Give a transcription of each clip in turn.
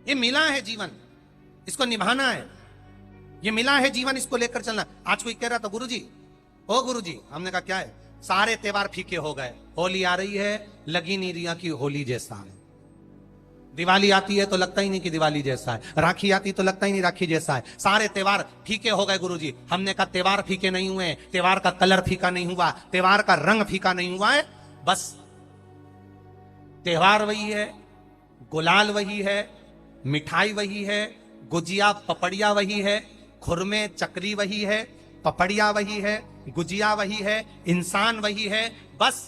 ये मिला है जीवन, इसको निभाना है। ये मिला है जीवन, इसको लेकर चलना। आज कोई कह रहा था गुरुजी, ओ गुरुजी, हमने कहा क्या है? सारे त्योहार फीके हो गए, होली आ रही है, लगी नहीं रिया की होली जैसा है। दिवाली आती है तो लगता ही नहीं कि दिवाली जैसा है, राखी आती तो लगता ही नहीं राखी जैसा है। सारे त्योहार फीके हो गए गुरुजी। हमने कहा त्योहार फीके नहीं हुए, त्योहार का कलर फीका नहीं हुआ, त्योहार का रंग फीका नहीं हुआ है। बस त्योहार वही है, गुलाल वही है, मिठाई वही है, गुजिया पपड़िया वही है, खुरमे चकरी वही है, पपड़िया वही है, गुजिया वही है, इंसान वही है। बस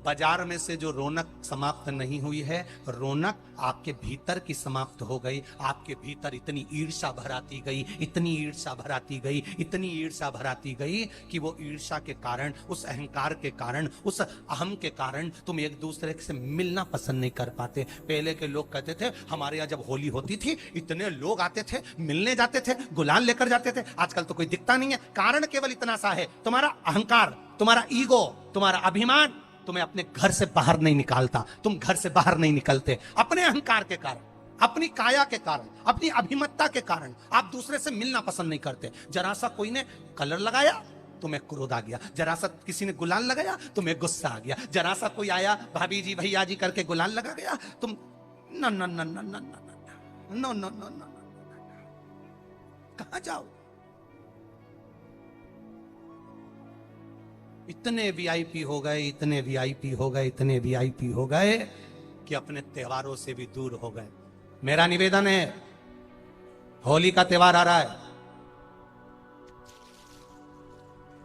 बाजार में से जो रौनक समाप्त नहीं हुई है, रौनक आपके भीतर की समाप्त हो गई। आपके भीतर इतनी ईर्ष्या भराती गई, इतनी ईर्ष्या भराती गई, इतनी ईर्ष्या भराती गई कि वो ईर्ष्या के कारण, उस अहंकार के कारण, उस अहम के कारण तुम एक दूसरे से मिलना पसंद नहीं कर पाते। पहले के लोग कहते थे हमारे यहाँ जब होली होती थी इतने लोग आते थे, मिलने जाते थे, गुलाल लेकर जाते थे। आजकल तो कोई दिखता नहीं है। कारण केवल इतना सा है, तुम्हारा अहंकार, तुम्हारा ईगो, तुम्हारा अभिमान तुम्हें अपने घर से बाहर नहीं निकालता। तुम घर से बाहर नहीं निकलते अपने अहंकार के कारण, अपनी काया के कारण, अपनी अभिमतता के कारण। आप दूसरे से मिलना पसंद नहीं करते। जरा सा कोई ने कलर लगाया, तुम्हें क्रोध आ गया। जरा सा किसी ने गुलाल लगाया, तुम्हें गुस्सा आ गया। जरा सा कोई आया, भाभी जी भैया जी करके गुलाल लगा गया, तुम न न न न न न न न, कहां जाओ? इतने वीआईपी हो गए, इतने वीआईपी हो गए, इतने वीआईपी हो गए कि अपने त्योहारों से भी दूर हो गए। मेरा निवेदन है, होली का त्योहार आ रहा है,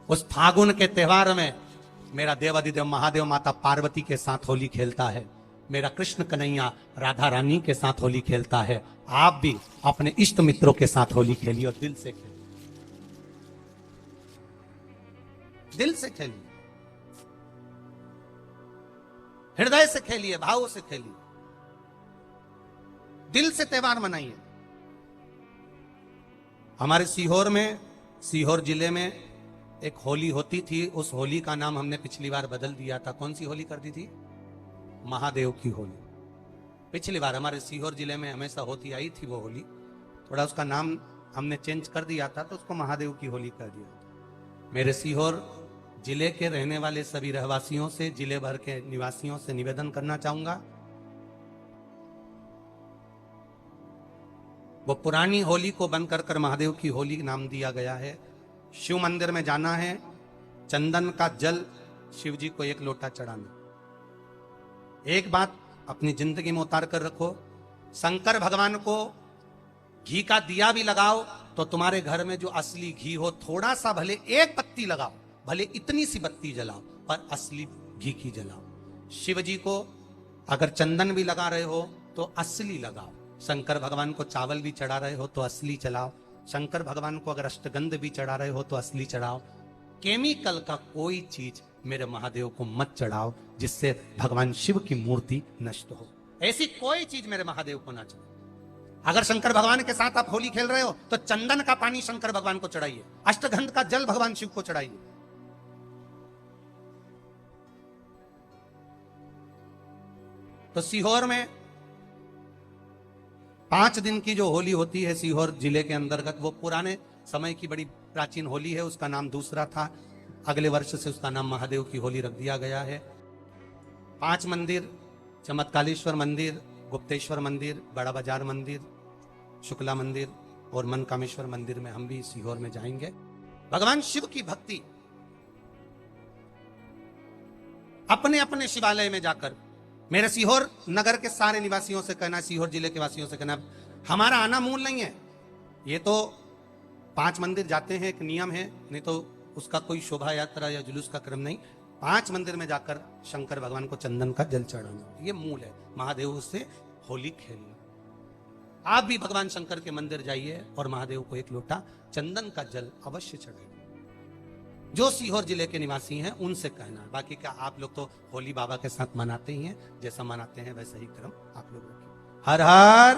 उस फागुन के त्योहार में मेरा देवाधिदेव महादेव माता पार्वती के साथ होली खेलता है, मेरा कृष्ण कन्हैया राधा रानी के साथ होली खेलता है। आप भी अपने इष्ट मित्रों के साथ होली खेलिए और दिल से खेलिए, दिल से खेलिए, हृदय से खेलिए, भावों से खेलिए, दिल से त्योहार मनाइए। हमारे सीहोर में, सीहोर जिले में एक होली होती थी। उस होली का नाम हमने पिछली बार बदल दिया था। कौन सी होली कर दी थी? महादेव की होली। पिछली बार हमारे सीहोर जिले में हमेशा होती आई थी वो होली, थोड़ा उसका नाम हमने चेंज कर दिया था तो उसको महादेव की होली कर दिया। मेरे सीहोर जिले के रहने वाले सभी रहवासियों से, जिले भर के निवासियों से निवेदन करना चाहूंगा, वो पुरानी होली को बंद कर महादेव की होली नाम दिया गया है। शिव मंदिर में जाना है, चंदन का जल शिव जी को 1 लोटा चढ़ाना। एक बात अपनी जिंदगी में उतार कर रखो, शंकर भगवान को घी का दिया भी लगाओ तो तुम्हारे घर में जो असली घी हो, थोड़ा सा भले 1 पत्ती लगाओ, भले इतनी सी बत्ती जलाओ, पर असली घी की जलाओ। शिव जी को अगर चंदन भी लगा रहे हो तो असली लगाओ। शंकर भगवान को चावल भी चढ़ा रहे हो तो असली चलाओ। शंकर भगवान को अगर अष्टगंध भी चढ़ा रहे हो तो असली चढ़ाओ। केमिकल का कोई चीज मेरे महादेव को मत चढ़ाओ जिससे भगवान शिव की मूर्ति नष्ट हो। ऐसी कोई चीज मेरे महादेव को ना चढ़ाओ। अगर शंकर भगवान के साथ आप होली खेल रहे हो तो चंदन का पानी शंकर भगवान को चढ़ाइए, अष्टगंध का जल भगवान शिव को चढ़ाइए। तो सीहोर में 5 दिन की जो होली होती है सीहोर जिले के अंतर्गत, वो पुराने समय की बड़ी प्राचीन होली है। उसका नाम दूसरा था, अगले वर्ष से उसका नाम महादेव की होली रख दिया गया है। 5 मंदिर, चमत्कालेश्वर मंदिर, गुप्तेश्वर मंदिर, बड़ा बाजार मंदिर, शुक्ला मंदिर और मनकामेश्वर मंदिर में हम भी सीहोर में जाएंगे। भगवान शिव की भक्ति अपने अपने शिवालय में जाकर, मेरे सीहोर नगर के सारे निवासियों से कहना, सीहोर जिले के वासियों से कहना, हमारा आना मूल नहीं है। ये तो 5 मंदिर जाते हैं, एक नियम है, नहीं तो उसका कोई शोभा यात्रा या जुलूस का क्रम नहीं। 5 मंदिर में जाकर शंकर भगवान को चंदन का जल चढ़ाना, ये मूल है। महादेव से होली खेलना। आप भी भगवान शंकर के मंदिर जाइए और महादेव को 1 लोटा चंदन का जल अवश्य चढ़ाइए। जो सीहोर जिले के निवासी हैं उनसे कहना। बाकी क्या आप लोग तो होली बाबा के साथ मनाते ही हैं, जैसा मनाते हैं वैसा ही क्रम आप लोग रखिए। हर हर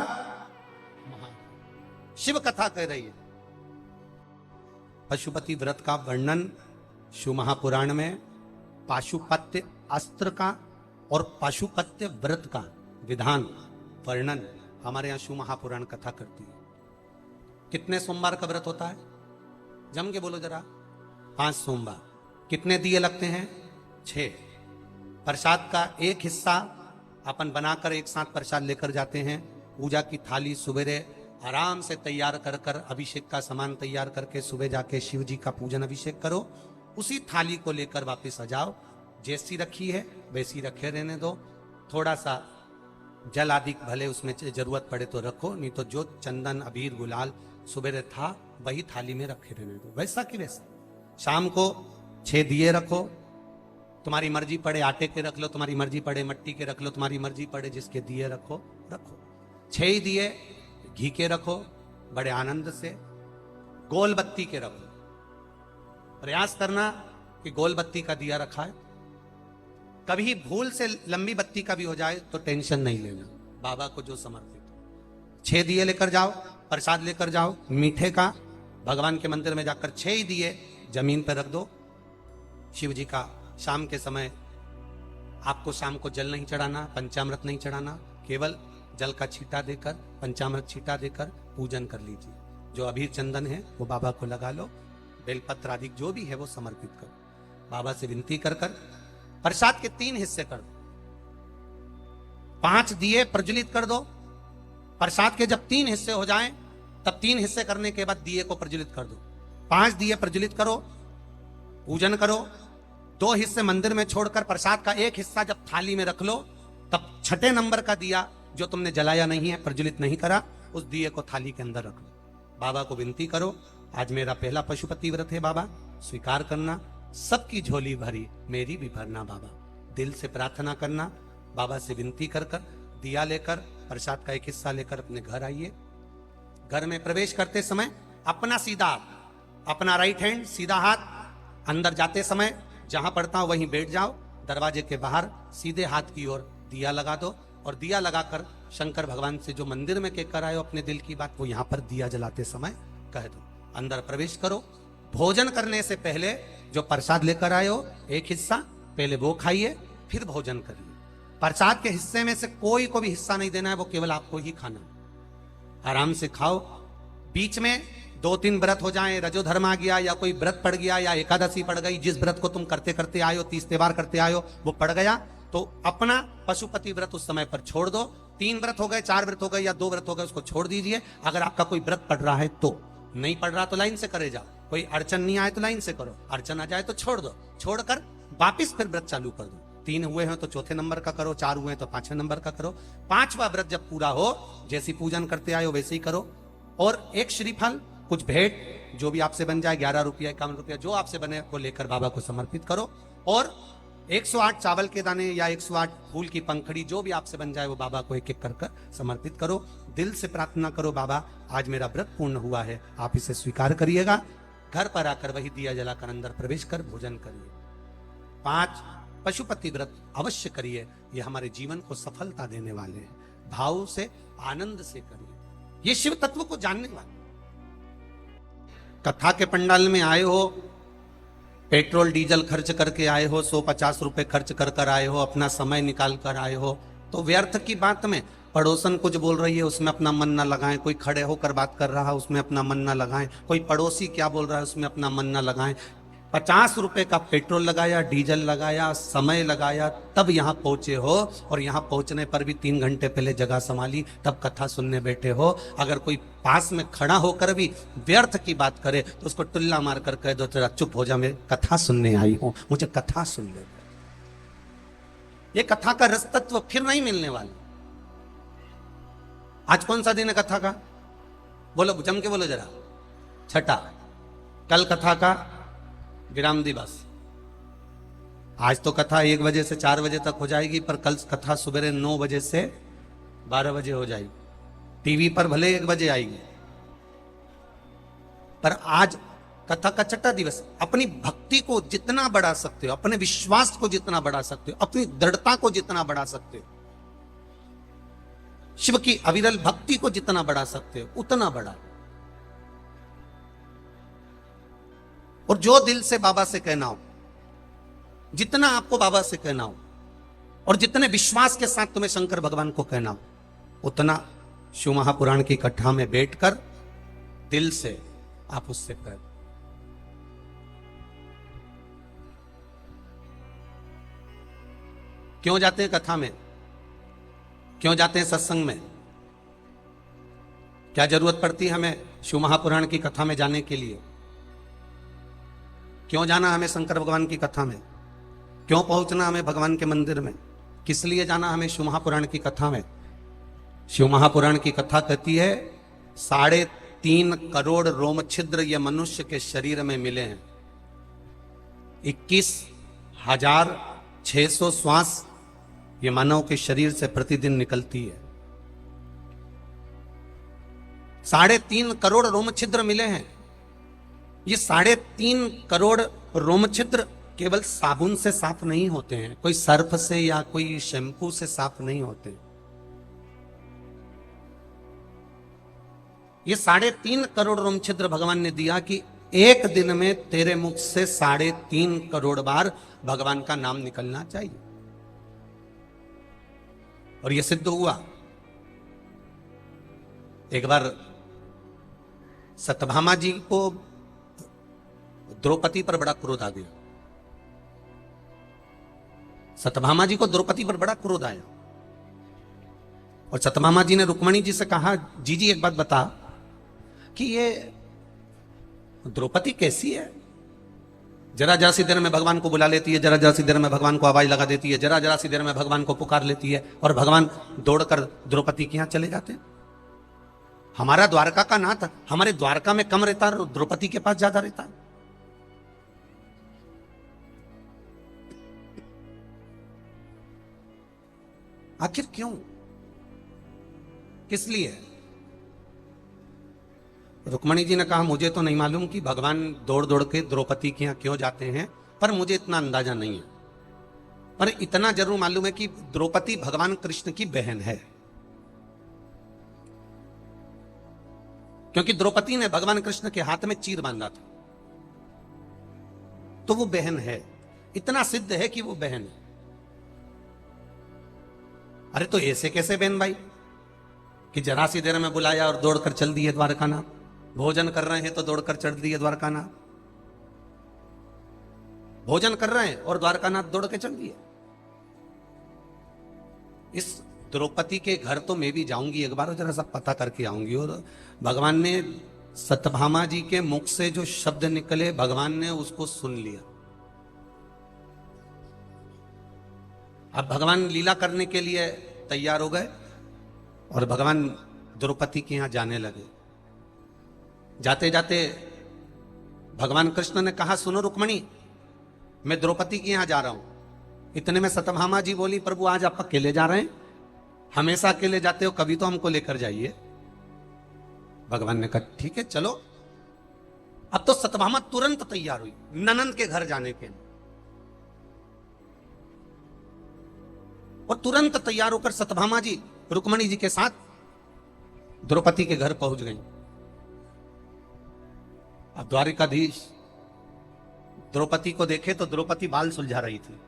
महादेव। शिव कथा कह रही है। पशुपति व्रत का वर्णन शिव महापुराण में पाशुपत्य अस्त्र का और पाशुपत्य व्रत का विधान वर्णन हमारे यहाँ शिव महापुराण कथा करती है। कितने सोमवार का व्रत होता है? जम के बोलो जरा। 5 सोमवार। कितने दिए लगते हैं? 6। प्रसाद का एक हिस्सा अपन बनाकर एक साथ प्रसाद लेकर जाते हैं। पूजा की थाली सुबेरे आराम से तैयार कर कर अभिषेक का सामान तैयार करके सुबह जाके शिव जी का पूजन अभिषेक करो। उसी थाली को लेकर वापस आ जाओ। जैसी रखी है वैसी रखे रहने दो। थोड़ा सा जल आदि भले उसमें जरूरत पड़े तो रखो, नहीं तो जो चंदन अबीर गुलाल सुबह था वही थाली में रखे रहने दो, वैसा कि वैसा। शाम को 6 दिए रखो। तुम्हारी मर्जी पड़े आटे के रख लो, तुम्हारी मर्जी पड़े मट्टी के रख लो, तुम्हारी मर्जी पड़े जिसके दिए रखो। 6 ही दिए घी के रखो, बड़े आनंद से। गोल बत्ती के रखो। प्रयास करना कि गोल बत्ती का दिया रखा है। कभी भूल से लंबी बत्ती का भी हो जाए तो टेंशन नहीं लेना, बाबा को जो समर्पित हो। 6 दिए लेकर जाओ, प्रसाद लेकर जाओ मीठे का। भगवान के मंदिर में जाकर 6 ही दिए जमीन पर रख दो। शिव जी का शाम के समय आपको शाम को जल नहीं चढ़ाना, पंचामृत नहीं चढ़ाना, केवल जल का छींटा देकर, पंचामृत छींटा देकर पूजन कर लीजिए। जो अबीर चंदन है वो बाबा को लगा लो। बेलपत्र आदि जो भी है वो समर्पित करो। बाबा से विनती कर कर प्रसाद के 3 हिस्से कर दो। 5 दिए प्रज्वलित कर दो। प्रसाद के जब 3 हिस्से हो जाएं, तब 3 हिस्से करने के बाद दिए को प्रज्वलित कर दो। 5 दिए प्रज्वलित करो, पूजन करो। 2 हिस्से मंदिर में छोड़कर प्रसाद का 1 हिस्सा जब थाली में रख लो, तब 6ठे नंबर का दिया जो तुमने जलाया नहीं है, प्रज्वलित नहीं करा, उस दिए को थाली के अंदर रख लो। बाबा को विनती करो, आज मेरा पहला पशुपति व्रत है बाबा, स्वीकार करना। सबकी झोली भरी, मेरी भी भरना बाबा। दिल से प्रार्थना करना, बाबा से विनती कर कर दिया लेकर प्रसाद का 1 हिस्सा लेकर अपने घर आइए। घर में प्रवेश करते समय अपना सीधा, अपना राइट हैंड सीधा हाथ, अंदर जाते समय जहां पड़ता हो वहीं बैठ जाओ। दरवाजे के बाहर सीधे हाथ की ओर दिया लगा दो, और दिया लगाकर शंकर भगवान से जो मंदिर में कहकर आए हो अपने दिल की बात, वो यहां पर दिया जलाते समय कह दो। अंदर प्रवेश करो। भोजन करने से पहले जो प्रसाद लेकर आए हो 1 हिस्सा पहले वो खाइए, फिर भोजन करिए। प्रसाद के हिस्से में से कोई को भी हिस्सा नहीं देना है, वो केवल आपको ही खाना है। आराम से खाओ। बीच में 2-3 व्रत हो जाएं, रजोधर्म आ गया या कोई व्रत पड़ गया या एकादशी पड़ गई, जिस व्रत को तुम करते करते आए हो, 30 त्योहार करते आए हो, वो पड़ गया तो अपना पशुपति व्रत उस समय पर छोड़ दो। 3 व्रत हो गए, 4 व्रत हो गए या 2 व्रत हो गए, उसको छोड़ दीजिए। अगर आपका कोई व्रत पड़ रहा है तो, नहीं पड़ रहा तो लाइन से करे जाओ। कोई अड़चन नहीं आए तो लाइन से करो, अड़चन आ जाए तो छोड़ दो। छोड़कर वापिस फिर व्रत चालू कर दो। 3 हुए हैं तो 4थे नंबर का करो, 4 हुए हैं तो 5वें नंबर का करो। 5वां व्रत जब पूरा हो, जैसी पूजन करते आए हो वैसे ही करो। और 1 श्रीफल, कुछ भेंट जो भी आपसे बन जाए, 11 रुपया 51 रुपया जो आपसे बने वो लेकर बाबा को समर्पित करो। और 108 चावल के दाने या 108 फूल की पंखड़ी जो भी आपसे बन जाए वो बाबा को 1-1 कर समर्पित करो। दिल से प्रार्थना करो, बाबा आज मेरा व्रत पूर्ण हुआ है, आप इसे स्वीकार करिएगा। घर पर आकर वही दिया जलाकर अंदर प्रवेश कर भोजन करिए। 5 पशुपति व्रत अवश्य करिए, ये हमारे जीवन को सफलता देने वाले हैं। भाव से, आनंद से करिए, ये शिव तत्व को जानने वाले। कथा के पंडाल में आए हो, पेट्रोल डीजल खर्च करके आए हो, 150 रुपए खर्च कर कर आए हो, अपना समय निकाल कर आए हो, तो व्यर्थ की बात में पड़ोसन कुछ बोल रही है उसमें अपना मन ना लगाएं, कोई खड़े होकर बात कर रहा है उसमें अपना मन ना लगाएं, कोई पड़ोसी क्या बोल रहा है उसमें अपना मन ना लगाएं। 50 रुपए का पेट्रोल लगाया, डीजल लगाया, समय लगाया, तब यहाँ पहुंचे हो, और यहाँ पहुंचने पर भी 3 घंटे पहले जगह संभाली, तब कथा सुनने बैठे हो। अगर कोई पास में खड़ा होकर भी व्यर्थ की बात करे तो उसको टुल्ला मार कर कह दो, तेरा चुप हो जा, मैं कथा सुनने आई हूं, मुझे कथा सुन ले। ये कथा का रस तत्व फिर नहीं मिलने वाला। आज कौन सा दिन है कथा का? बोलो, जम के बोलो जरा। 6ठा। कल कथा का विराम दिवस। आज तो कथा 1 बजे से 4 बजे तक हो जाएगी, पर कल कथा सुबह 9 बजे से 12 बजे हो जाएगी। टीवी पर भले 1 बजे आएगी, पर आज कथा का 6ठा दिवस। अपनी भक्ति को जितना बढ़ा सकते हो, अपने विश्वास को जितना बढ़ा सकते हो, अपनी दृढ़ता को जितना बढ़ा सकते हो, शिव की अविरल भक्ति को जितना बढ़ा सकते हो उतना बढ़ा। और जो दिल से बाबा से कहना हो, जितना आपको बाबा से कहना हो, और जितने विश्वास के साथ तुम्हें शंकर भगवान को कहना हो, उतना शिव महापुराण की कथा में बैठकर दिल से आप उससे कर। क्यों जाते हैं कथा में, क्यों जाते हैं सत्संग में? क्या जरूरत पड़ती है हमें शिव महापुराण की कथा में जाने के लिए? क्यों जाना हमें शंकर भगवान की कथा में? क्यों पहुंचना हमें भगवान के मंदिर में? किस लिए जाना हमें शिव महापुराण की कथा में? शिव महापुराण की कथा कहती है 3.5 करोड़ रोम छिद्र ये मनुष्य के शरीर में मिले हैं। 21,600 श्वास ये मानव के शरीर से प्रतिदिन निकलती है। 3.5 करोड़ रोम छिद्र मिले हैं। ये 3.5 करोड़ रोम छिद्र केवल साबुन से साफ नहीं होते हैं, कोई सर्फ से या कोई शैम्पू से साफ नहीं होते। ये 3.5 करोड़ रोम छिद्र भगवान ने दिया कि एक दिन में तेरे मुख से 3.5 करोड़ बार भगवान का नाम निकलना चाहिए। और यह सिद्ध हुआ। एक बार सत्यभामा जी को द्रौपदी पर बड़ा क्रोध आ गया। सत्यभामा जी को द्रौपदी पर बड़ा क्रोध आया और सत्यभामा जी ने रुक्मणी जी से कहा, जी एक बात बता कि ये द्रौपदी कैसी है? जरा जरा सी देर में भगवान को बुला लेती है, जरा जरा सी देर में भगवान को आवाज लगा देती है, जरा जरा सी देर में भगवान को पुकार लेती है और भगवान दौड़कर द्रौपदी के यहां चले जाते हैं। हमारा द्वारका का नाथ हमारे द्वारका में कम रहता है, द्रौपदी के पास ज्यादा रहता है। आखिर क्यों, किस लिए? रुक्मणी जी ने कहा, मुझे तो नहीं मालूम कि भगवान दौड़ दौड़ के द्रौपदी के यहां क्यों जाते हैं, पर मुझे इतना अंदाजा नहीं है। पर इतना जरूर मालूम है कि द्रौपदी भगवान कृष्ण की बहन है, क्योंकि द्रौपदी ने भगवान कृष्ण के हाथ में चीर बांधा था, तो वो बहन है। इतना सिद्ध है कि वो बहन है। अरे तो ऐसे कैसे बहन भाई कि जरा सी देर में बुलाया और दौड़कर चल दिए द्वारका नाथ? भोजन कर रहे हैं तो दौड़कर चढ़ दिए द्वारका नाथ। भोजन कर रहे हैं और द्वारका नाथ दौड़ के चल दिए। इस द्रौपदी के घर तो मैं भी जाऊंगी एक बार, जरा सब पता करके आऊंगी। और भगवान ने सत्यभामा जी के मुख से जो शब्द निकले, भगवान ने उसको सुन लिया। अब भगवान लीला करने के लिए तैयार हो गए और भगवान द्रौपदी के यहां जाने लगे। जाते जाते भगवान कृष्ण ने कहा, सुनो रुक्मणी, मैं द्रौपदी के यहां जा रहा हूं। इतने में सत्यभामा जी बोली, प्रभु आज आप अकेले जा रहे हैं? हमेशा अकेले जाते हो, कभी तो हमको लेकर जाइए। भगवान ने कहा, ठीक है चलो। अब तो सत्यभामा तुरंत तैयार हुई ननंद के घर जाने के लिए, और तुरंत तैयार होकर सत्यभामा जी रुक्मणी जी के साथ द्रौपदी के घर पहुंच गई। अब द्वारिकाधीश द्रौपदी को देखे तो द्रौपदी बाल सुलझा रही थी।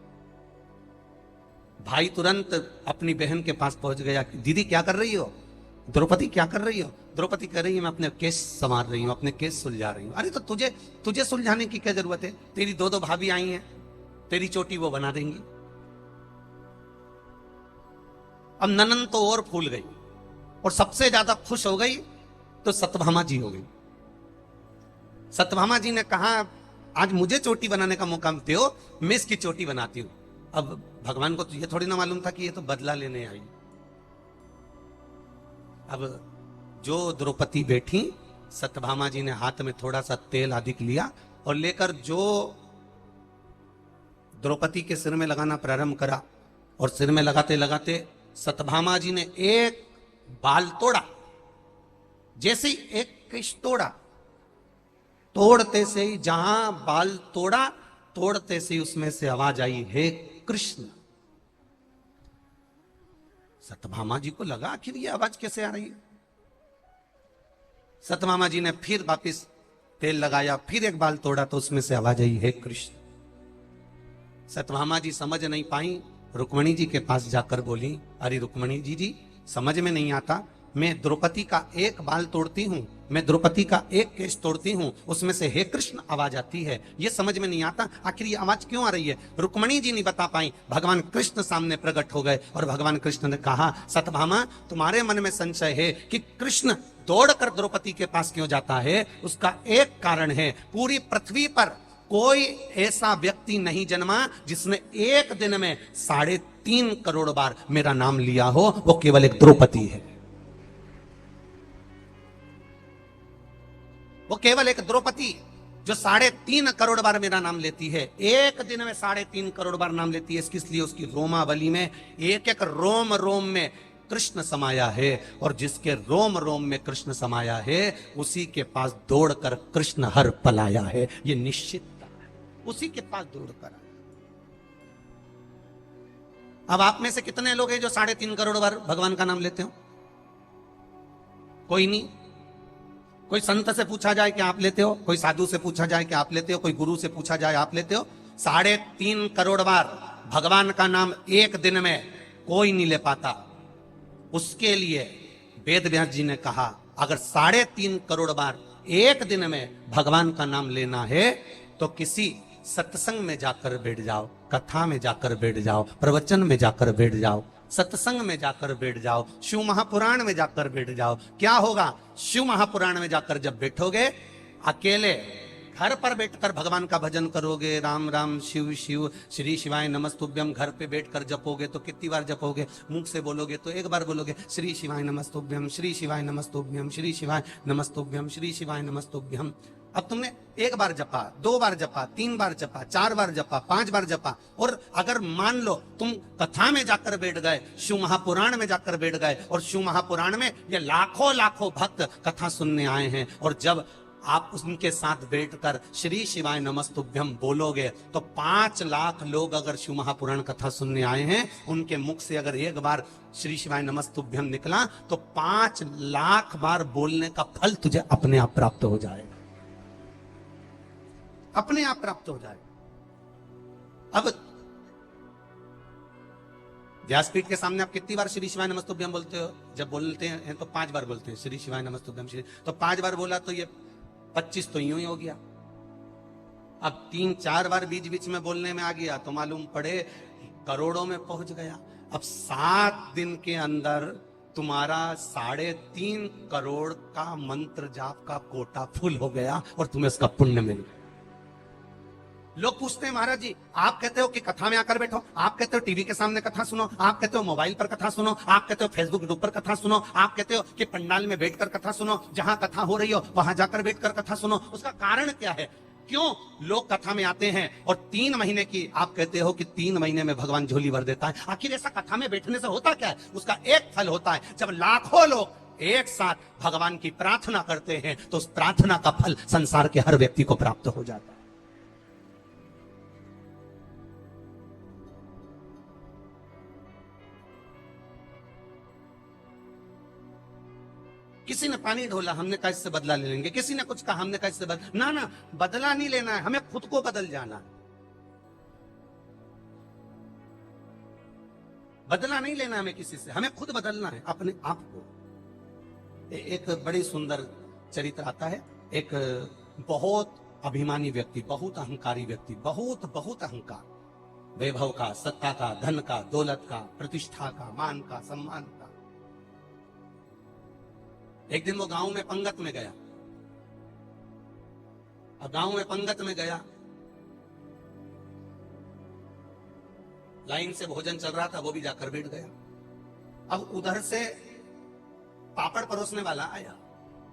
भाई तुरंत अपनी बहन के पास पहुंच गया, दीदी क्या कर रही हो? द्रौपदी क्या कर रही हो? द्रौपदी कह रही है, मैं अपने केस संवार रही हूं, अपने केस सुलझा रही हूं। अरे तो तुझे सुलझाने की क्या जरूरत है? तेरी दो भाभी आई हैं, तेरी चोटी वो बना देंगी। अब ननंद तो और फूल गई और सबसे ज्यादा खुश हो गई तो सत्यभामा जी हो गई। सत्यभामा जी ने कहा, आज मुझे चोटी बनाने का मौका दो, मैं इसकी चोटी बनाती हूं। अब भगवान को तो ये थोड़ी ना मालूम था कि ये तो बदला लेने आई। अब जो द्रौपदी बैठी, सत्यभामा जी ने हाथ में थोड़ा सा तेल अधिक लिया और लेकर जो द्रौपदी के सिर में लगाना प्रारंभ करा, और सिर में लगाते लगाते सत्यभामा जी ने एक बाल तोड़ा। जैसे ही एक केश तोड़ा, तोड़ते से ही जहां बाल तोड़ा, तोड़ते से ही उसमें से आवाज आई, हे कृष्ण। सत्यभामा जी को लगा आखिर ये आवाज कैसे आ रही है। सत्यभामा जी ने फिर वापिस तेल लगाया, फिर एक बाल तोड़ा तो उसमें से आवाज आई, हे कृष्ण। सत्यभामा जी समझ नहीं पाई, रुक्मणी जी के पास जाकर बोली, अरे रुक्मणी जी समझ में नहीं आता, मैं द्रौपदी का एक बाल तोड़ती हूं, मैं द्रौपदी का एक केश तोड़ती हूं, उसमें से हे कृष्ण आवाज आती है। ये समझ में नहीं आता आखिर ये आवाज क्यों आ रही है। रुक्मणी जी नहीं बता पाई, भगवान कृष्ण सामने प्रकट हो गए और भगवान कृष्ण ने कहा, सत्यभामा तुम्हारे मन में संशय है कि कृष्ण दौड़कर द्रौपदी के पास क्यों जाता है। उसका एक कारण है, पूरी पृथ्वी पर कोई ऐसा व्यक्ति नहीं जन्मा जिसने एक दिन में 3.5 करोड़ बार मेरा नाम लिया हो, वो केवल एक द्रौपदी है। वो केवल एक द्रौपदी जो 3.5 करोड़ बार मेरा नाम लेती है, एक दिन में 3.5 करोड़ बार नाम लेती है। इसलिए उसकी रोमावली में एक एक रोम रोम में कृष्ण समाया है, और जिसके रोम रोम में कृष्ण समाया है उसी के पास दौड़कर कृष्ण हर पलाया है। ये निश्चित उसी के पास दौड़कर। अब आप में से कितने लोग हैं जो 3.5 करोड़ बार भगवान का नाम लेते हो? कोई नहीं। कोई संत से पूछा जाए कि आप लेते हो, कोई साधु से पूछा जाए कि आप लेते हो, कोई गुरु से पूछा जाए आप लेते हो? 3.5 करोड़ बार भगवान का नाम एक दिन में कोई नहीं ले पाता। उसके लिए वेद व्यास जी ने कहा, अगर 3.5 करोड़ बार एक दिन में भगवान का नाम लेना है तो किसी सत्संग में जाकर बैठ जाओ, कथा में जाकर बैठ जाओ, प्रवचन में जाकर बैठ जाओ, सत्संग में जाकर बैठ जाओ, शिव महापुराण में जाकर बैठ जाओ। क्या होगा? शिव महापुराण में जाकर जब बैठोगे, अकेले घर पर बैठकर भगवान का भजन करोगे, राम राम शिव शिव श्री शिवाय नमस्तुभ्यम, घर पे बैठकर जपोगे तो कितनी बार जपोगे? मुख से बोलोगे तो एक बार बोलोगे, श्री शिवाय नमस्तुभ्यम, श्री शिवाय नमस्तुभ्यम, श्री शिवाय नमस्तुभ्यम, श्री शिवाय नमस्तुभ्यम। अब तुमने एक बार जपा, 2 बार जपा, 3 बार जपा, 4 बार जपा, 5 बार जपा, और अगर मान लो तुम कथा में जाकर बैठ गए, शिव महापुराण में जाकर बैठ गए, और शिव महापुराण में ये लाखों लाखों भक्त कथा सुनने आए हैं, और जब आप उनके साथ बैठकर श्री शिवाय नमस्तुभ्यम बोलोगे तो 5 लाख लोग अगर शिव महापुराण कथा सुनने आए हैं, उनके मुख से अगर एक बार श्री शिवाय नमस्तुभ्यम निकला तो 5 लाख बार बोलने का फल तुझे अपने आप प्राप्त हो जाएगा, अपने आप प्राप्त हो जाए। अब व्यासपीठ के सामने आप कितनी बार श्री शिवाय नमस्तुभ्यम बोलते हो? जब बोलते हैं तो 5 बार बोलते हैं श्री शिवाय नमस्तुभ्यम, श्री, तो 5 बार बोला तो ये 25 तो यूं ही हो गया। अब 3-4 बार बीच बीच में बोलने में आ गया तो मालूम पड़े करोड़ों में पहुंच गया। अब 7 दिन के अंदर तुम्हारा 3.5 करोड़ का मंत्र जाप का कोटा फुल हो गया और तुम्हें उसका पुण्य मिल गया। लोग पूछते हैं, महाराज जी आप कहते हो कि कथा में आकर बैठो, आप कहते हो टीवी के सामने कथा सुनो, आप कहते हो मोबाइल पर कथा सुनो, आप कहते हो फेसबुक ग्रुप पर कथा सुनो, आप कहते हो कि पंडाल में बैठकर कथा सुनो, जहां कथा हो रही हो वहां जाकर बैठकर कथा सुनो। उसका कारण क्या है? क्यों लोग कथा में आते हैं और 3 महीने की आप कहते हो कि 3 महीने में भगवान झोली भर देता है? आखिर ऐसा कथा में बैठने से होता क्या है? उसका एक फल होता है, जब लाखों लोग एक साथ भगवान की प्रार्थना करते हैं तो उस प्रार्थना का फल संसार के हर व्यक्ति को प्राप्त हो जाता है। किसी ने पानी ढोला, हमने कहा इससे बदला ले लेंगे, किसी ने कुछ कहा, हमने कहा इससे बदला ना, बदला नहीं लेना है, हमें खुद को बदल जाना है। बदला नहीं लेना हमें किसी से, हमें खुद बदलना है अपने आप को। एक बड़ी सुंदर चरित्र आता है, एक बहुत अभिमानी व्यक्ति, बहुत अहंकारी व्यक्ति, बहुत अहंकार, वैभव का, सत्ता का, धन का, दौलत का, प्रतिष्ठा का, मान का, सम्मान का। एक दिन वो गांव में पंगत में गया। अब गांव में पंगत में गया, लाइन से भोजन चल रहा था, वो भी जाकर बैठ गया। अब उधर से पापड़ परोसने वाला आया,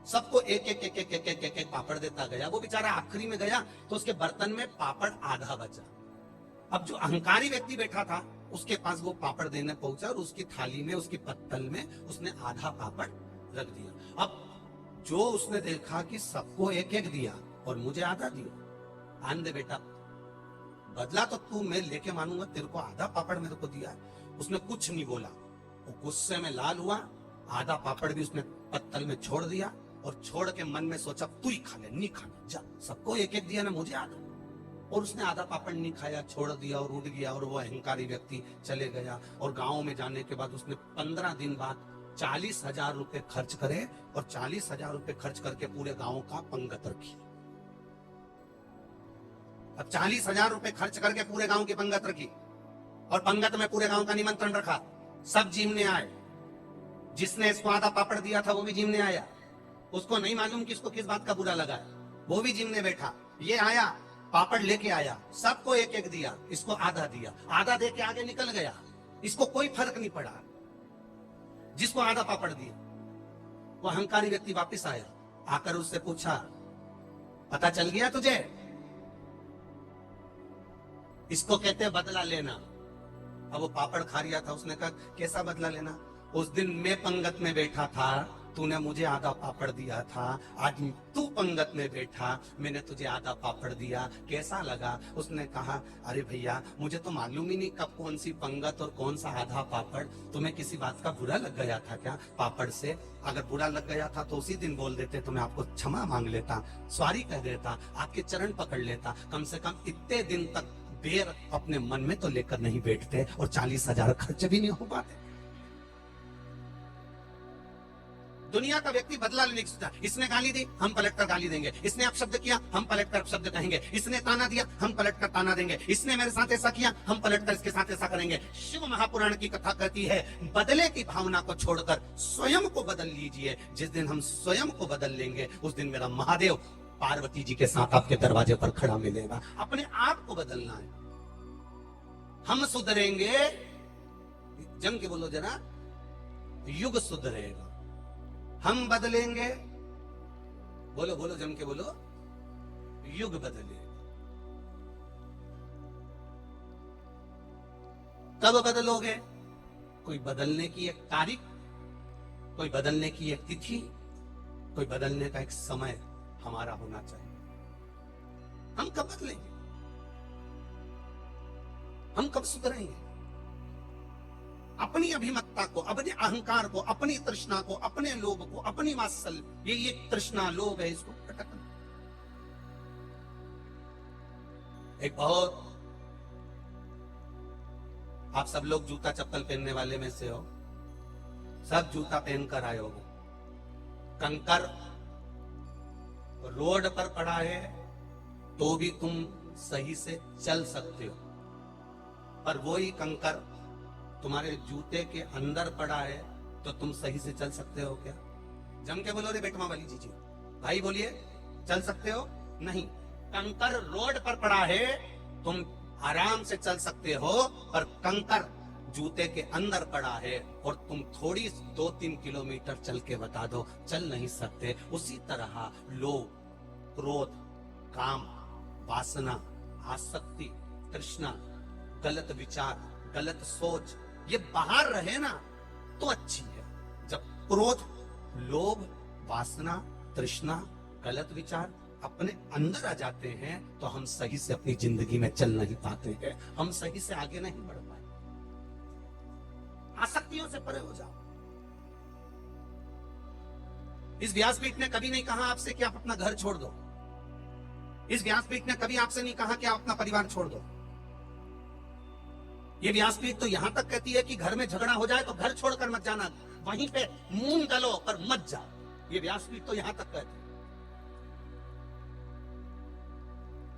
सबको एक पापड़ देता गया। वो बेचारा आखिरी में गया तो उसके बर्तन में पापड़ आधा बचा। अब जो अहंकारी व्यक्ति बैठा था उसके पास वो पापड़ देने पहुंचा और उसकी थाली में, उसकी पत्तल में उसने आधा पापड़ रख दिया। अब जो उसने देखा कि सबको एक दिया और मुझे आधा दिया, आन दे बेटा, बदला तो तू मैं लेके मानूंगा, तेरे को आधा पापड़ मेरे को दिया। उसने कुछ नहीं बोला, वो गुस्से में लाल हुआ, आधा पापड़ भी उसने पत्तल में छोड़ दिया और छोड़ के मन में सोचा तू ही खा ले, नहीं खाना, जा, सबको एक दिया ना, मुझे आधा। और उसने आधा पापड़ नहीं खाया, छोड़ दिया और उठ गया और वो अहंकारी व्यक्ति चले गया। और गांव में जाने के बाद उसने 15 दिन बाद 40,000 रुपए खर्च करे और 40,000 रुपए खर्च करके पूरे गांव का पंगत रखी। अब 40,000 रुपए खर्च करके पूरे गांव की पंगत रखी और पंगत में पूरे गांव का निमंत्रण रखा, सब जीमने आए। जिसने इसको आधा पापड़ दिया था वो भी जीमने आया, उसको नहीं मालूम कि इसको किस बात का बुरा लगा है, वो भी जीमने बैठा। ये आया, पापड़ लेके आया, सबको एक एक दिया, इसको आधा दिया, आधा दे के आगे निकल गया, इसको कोई फर्क नहीं पड़ा। जिसको आधा पापड़ दिया वो अहंकारी व्यक्ति वापस आया, आकर उससे पूछा, पता चल गया तुझे? इसको कहते हैं बदला लेना। अब वो पापड़ खा रिया था, उसने कहा कैसा बदला लेना? उस दिन मैं पंगत में बैठा था, तूने मुझे आधा पापड़ दिया था, आज तू पंगत में बैठा, मैंने तुझे आधा पापड़ दिया, कैसा लगा? उसने कहा, अरे भैया मुझे तो मालूम ही नहीं कब कौन सी पंगत और कौन सा आधा पापड़, तुम्हें किसी बात का बुरा लग गया था क्या पापड़ से? अगर बुरा लग गया था तो उसी दिन बोल देते तो मैं आपको क्षमा मांग लेता, सॉरी कह देता, आपके चरण पकड़ लेता। कम से कम इतने दिन तक बेर अपने मन में तो लेकर नहीं बैठते और 40,000 खर्च भी नहीं हो पाते। दुनिया का व्यक्ति बदला लेने की सोचा। इसने गाली दी, हम पलटकर गाली देंगे। इसने अपशब्द किया, हम पलटकर अपशब्द कहेंगे। इसने ताना दिया, हम पलटकर ताना देंगे। इसने मेरे साथ ऐसा किया, हम पलटकर इसके साथ ऐसा करेंगे। शिव महापुराण की कथा कहती है, बदले की भावना को छोड़कर स्वयं को बदल लीजिए। जिस दिन हम स्वयं को बदल लेंगे उस दिन मेरा महादेव पार्वती जी के साथ आपके दरवाजे पर खड़ा मिलेगा। अपने आप को बदलना है। हम सुधरेंगे, जम के बोलो जरा, युग सुधरेगा। हम बदलेंगे, बोलो बोलो जम के बोलो, युग बदलेगा। कब बदलोगे? कोई बदलने की एक तारीख, कोई बदलने की एक तिथि, कोई बदलने का एक समय हमारा होना चाहिए। हम कब बदलेंगे? हम कब सुधरेंगे? अपनी अभिमत्ता को, अपने अहंकार को, अपनी तृष्णा को, अपने लोभ को, अपनी वात्सल्य, ये तृष्णा लोभ है, इसको पटकना। एक बहुत, आप सब लोग जूता चप्पल पहनने वाले में से हो, सब जूता पहनकर आए हो। कंकर रोड पर पड़ा है तो भी तुम सही से चल सकते हो, पर वही कंकर तुम्हारे जूते के अंदर पड़ा है तो तुम सही से चल सकते हो क्या? जम के बोलो रे बेटमा वाली जी, भाई बोलिए, चल सकते हो? नहीं। कंकर रोड पर पड़ा है, तुम आराम से चल सकते हो, पर कंकर जूते के अंदर पड़ा है और तुम थोड़ी 2-3 किलोमीटर चल के बता दो, चल नहीं सकते। उसी तरह लोभ, क्रोध, काम, वासना, आसक्ति, तृष्णा, गलत विचार, गलत सोच, ये बाहर रहे ना तो अच्छी है। जब क्रोध, लोभ, वासना, तृष्णा, गलत विचार अपने अंदर आ जाते हैं तो हम सही से अपनी जिंदगी में चल नहीं पाते हैं, हम सही से आगे नहीं बढ़ पाए। आसक्तियों से परे हो जाओ। इस व्यासपीठ ने कभी नहीं कहा आपसे कि आप अपना घर छोड़ दो। इस व्यासपीठ ने कभी आपसे नहीं कहा कि आप अपना परिवार छोड़ दो। ये व्यासपीठ तो यहां तक कहती है कि घर में झगड़ा हो जाए तो घर छोड़कर मत जाना, वहीं पे मून डालो पर मत जाओ। ये व्यासपीठ तो यहां तक कहती है।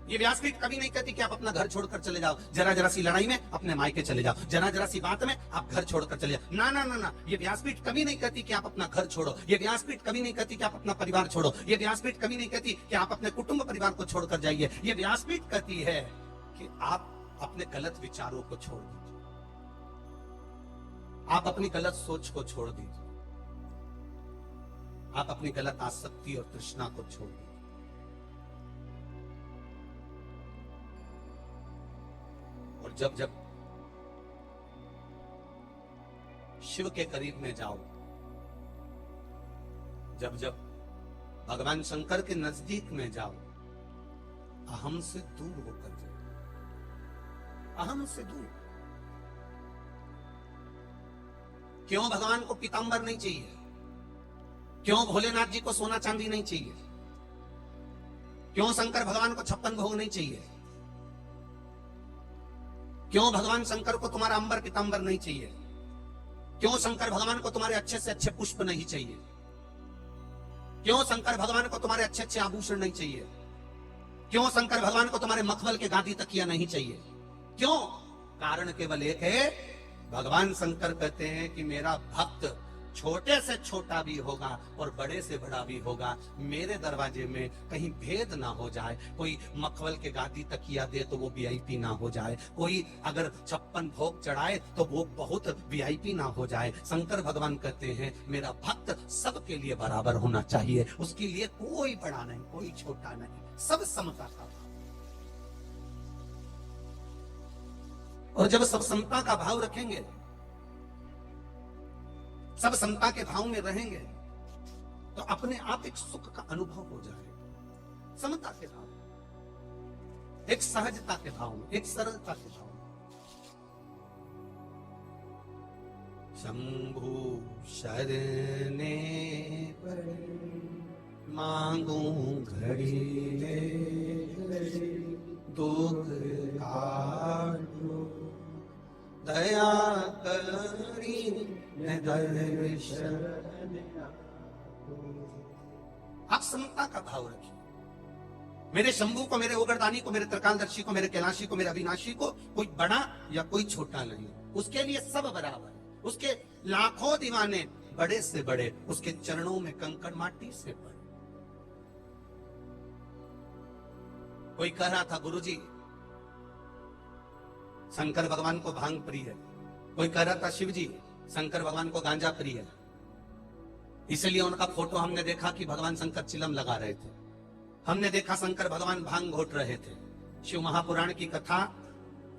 ये व्यासपीठ कभी नहीं कहती कि आप अपना घर छोड़कर चले जाओ, जरा जरा सी लड़ाई में अपने मायके चले जाओ, जरा जरा सी बात में आप घर छोड़कर चले जाओ। ना ना ना ना, ये व्यासपीठ कभी नहीं कहती कि आप अपना घर छोड़ो। ये व्यासपीठ कभी नहीं कहती कि आप अपना परिवार छोड़ो। ये व्यासपीठ कभी नहीं कहती कि आप अपने कुटुंब परिवार को छोड़कर जाइए। ये व्यासपीठ कहती है कि आप अपने गलत विचारों को छोड़ दीजिए, आप अपनी गलत सोच को छोड़ दीजिए, आप अपनी गलत आसक्ति और तृष्णा को छोड़ दीजिए। और जब जब शिव के करीब में जाओ, जब जब भगवान शंकर के नजदीक में जाओ, अहम से दूर होकर जाओ, अहम से दूर। क्यों भगवान को पीतांबर नहीं चाहिए? क्यों भोलेनाथ जी को सोना चांदी नहीं चाहिए? क्यों शंकर भगवान को 56 भोग नहीं चाहिए? क्यों भगवान शंकर को तुम्हारा अंबर पीतांबर नहीं चाहिए? क्यों शंकर भगवान को तुम्हारे अच्छे से अच्छे पुष्प नहीं चाहिए? क्यों शंकर भगवान को तुम्हारे अच्छे अच्छे आभूषण नहीं चाहिए? क्यों शंकर भगवान को तुम्हारे मखमल के गादी तकिया नहीं चाहिए? क्यों? कारण केवल एक है, भगवान शंकर कहते हैं कि मेरा भक्त छोटे से छोटा भी होगा और बड़े से बड़ा भी होगा, मेरे दरवाजे में कहीं भेद ना हो जाए। कोई मखमल के गादी तकिया दे तो वो वीआईपी ना हो जाए, कोई अगर 56 भोग चढ़ाए तो वो बहुत वीआईपी ना हो जाए। शंकर भगवान कहते हैं मेरा भक्त सबके लिए बराबर होना चाहिए, उसके लिए कोई बड़ा नहीं कोई छोटा नहीं, सब समता का। और जब सब समता का भाव रखेंगे, सब समता के भाव में रहेंगे, तो अपने आप एक सुख का अनुभव हो जाएगा। समता के भाव, एक सहजता के भाव में, एक सरलता के भाव में। शंभु शरणे मांगू घड़ी दुख काटो, दया करी आप समता का भाव रखिए। मेरे शंभू को, मेरे उगरदानी को, मेरे त्रिकालदर्शी को, मेरे कैलाशी को, मेरे अविनाशी को कोई बड़ा या कोई छोटा नहीं, उसके लिए सब बराबर। उसके लाखों दीवाने, बड़े से बड़े, उसके चरणों में कंकड़ माटी से पड़े। कोई कह रहा था गुरुजी शंकर भगवान को भांग प्रिय है, कोई कह रहा था शिव जी शंकर भगवान को गांजा प्रिय है। इसलिए उनका फोटो हमने देखा कि भगवान शंकर चिलम लगा रहे थे, हमने देखा शंकर भगवान भांग घोट रहे थे। शिव महापुराण की कथा,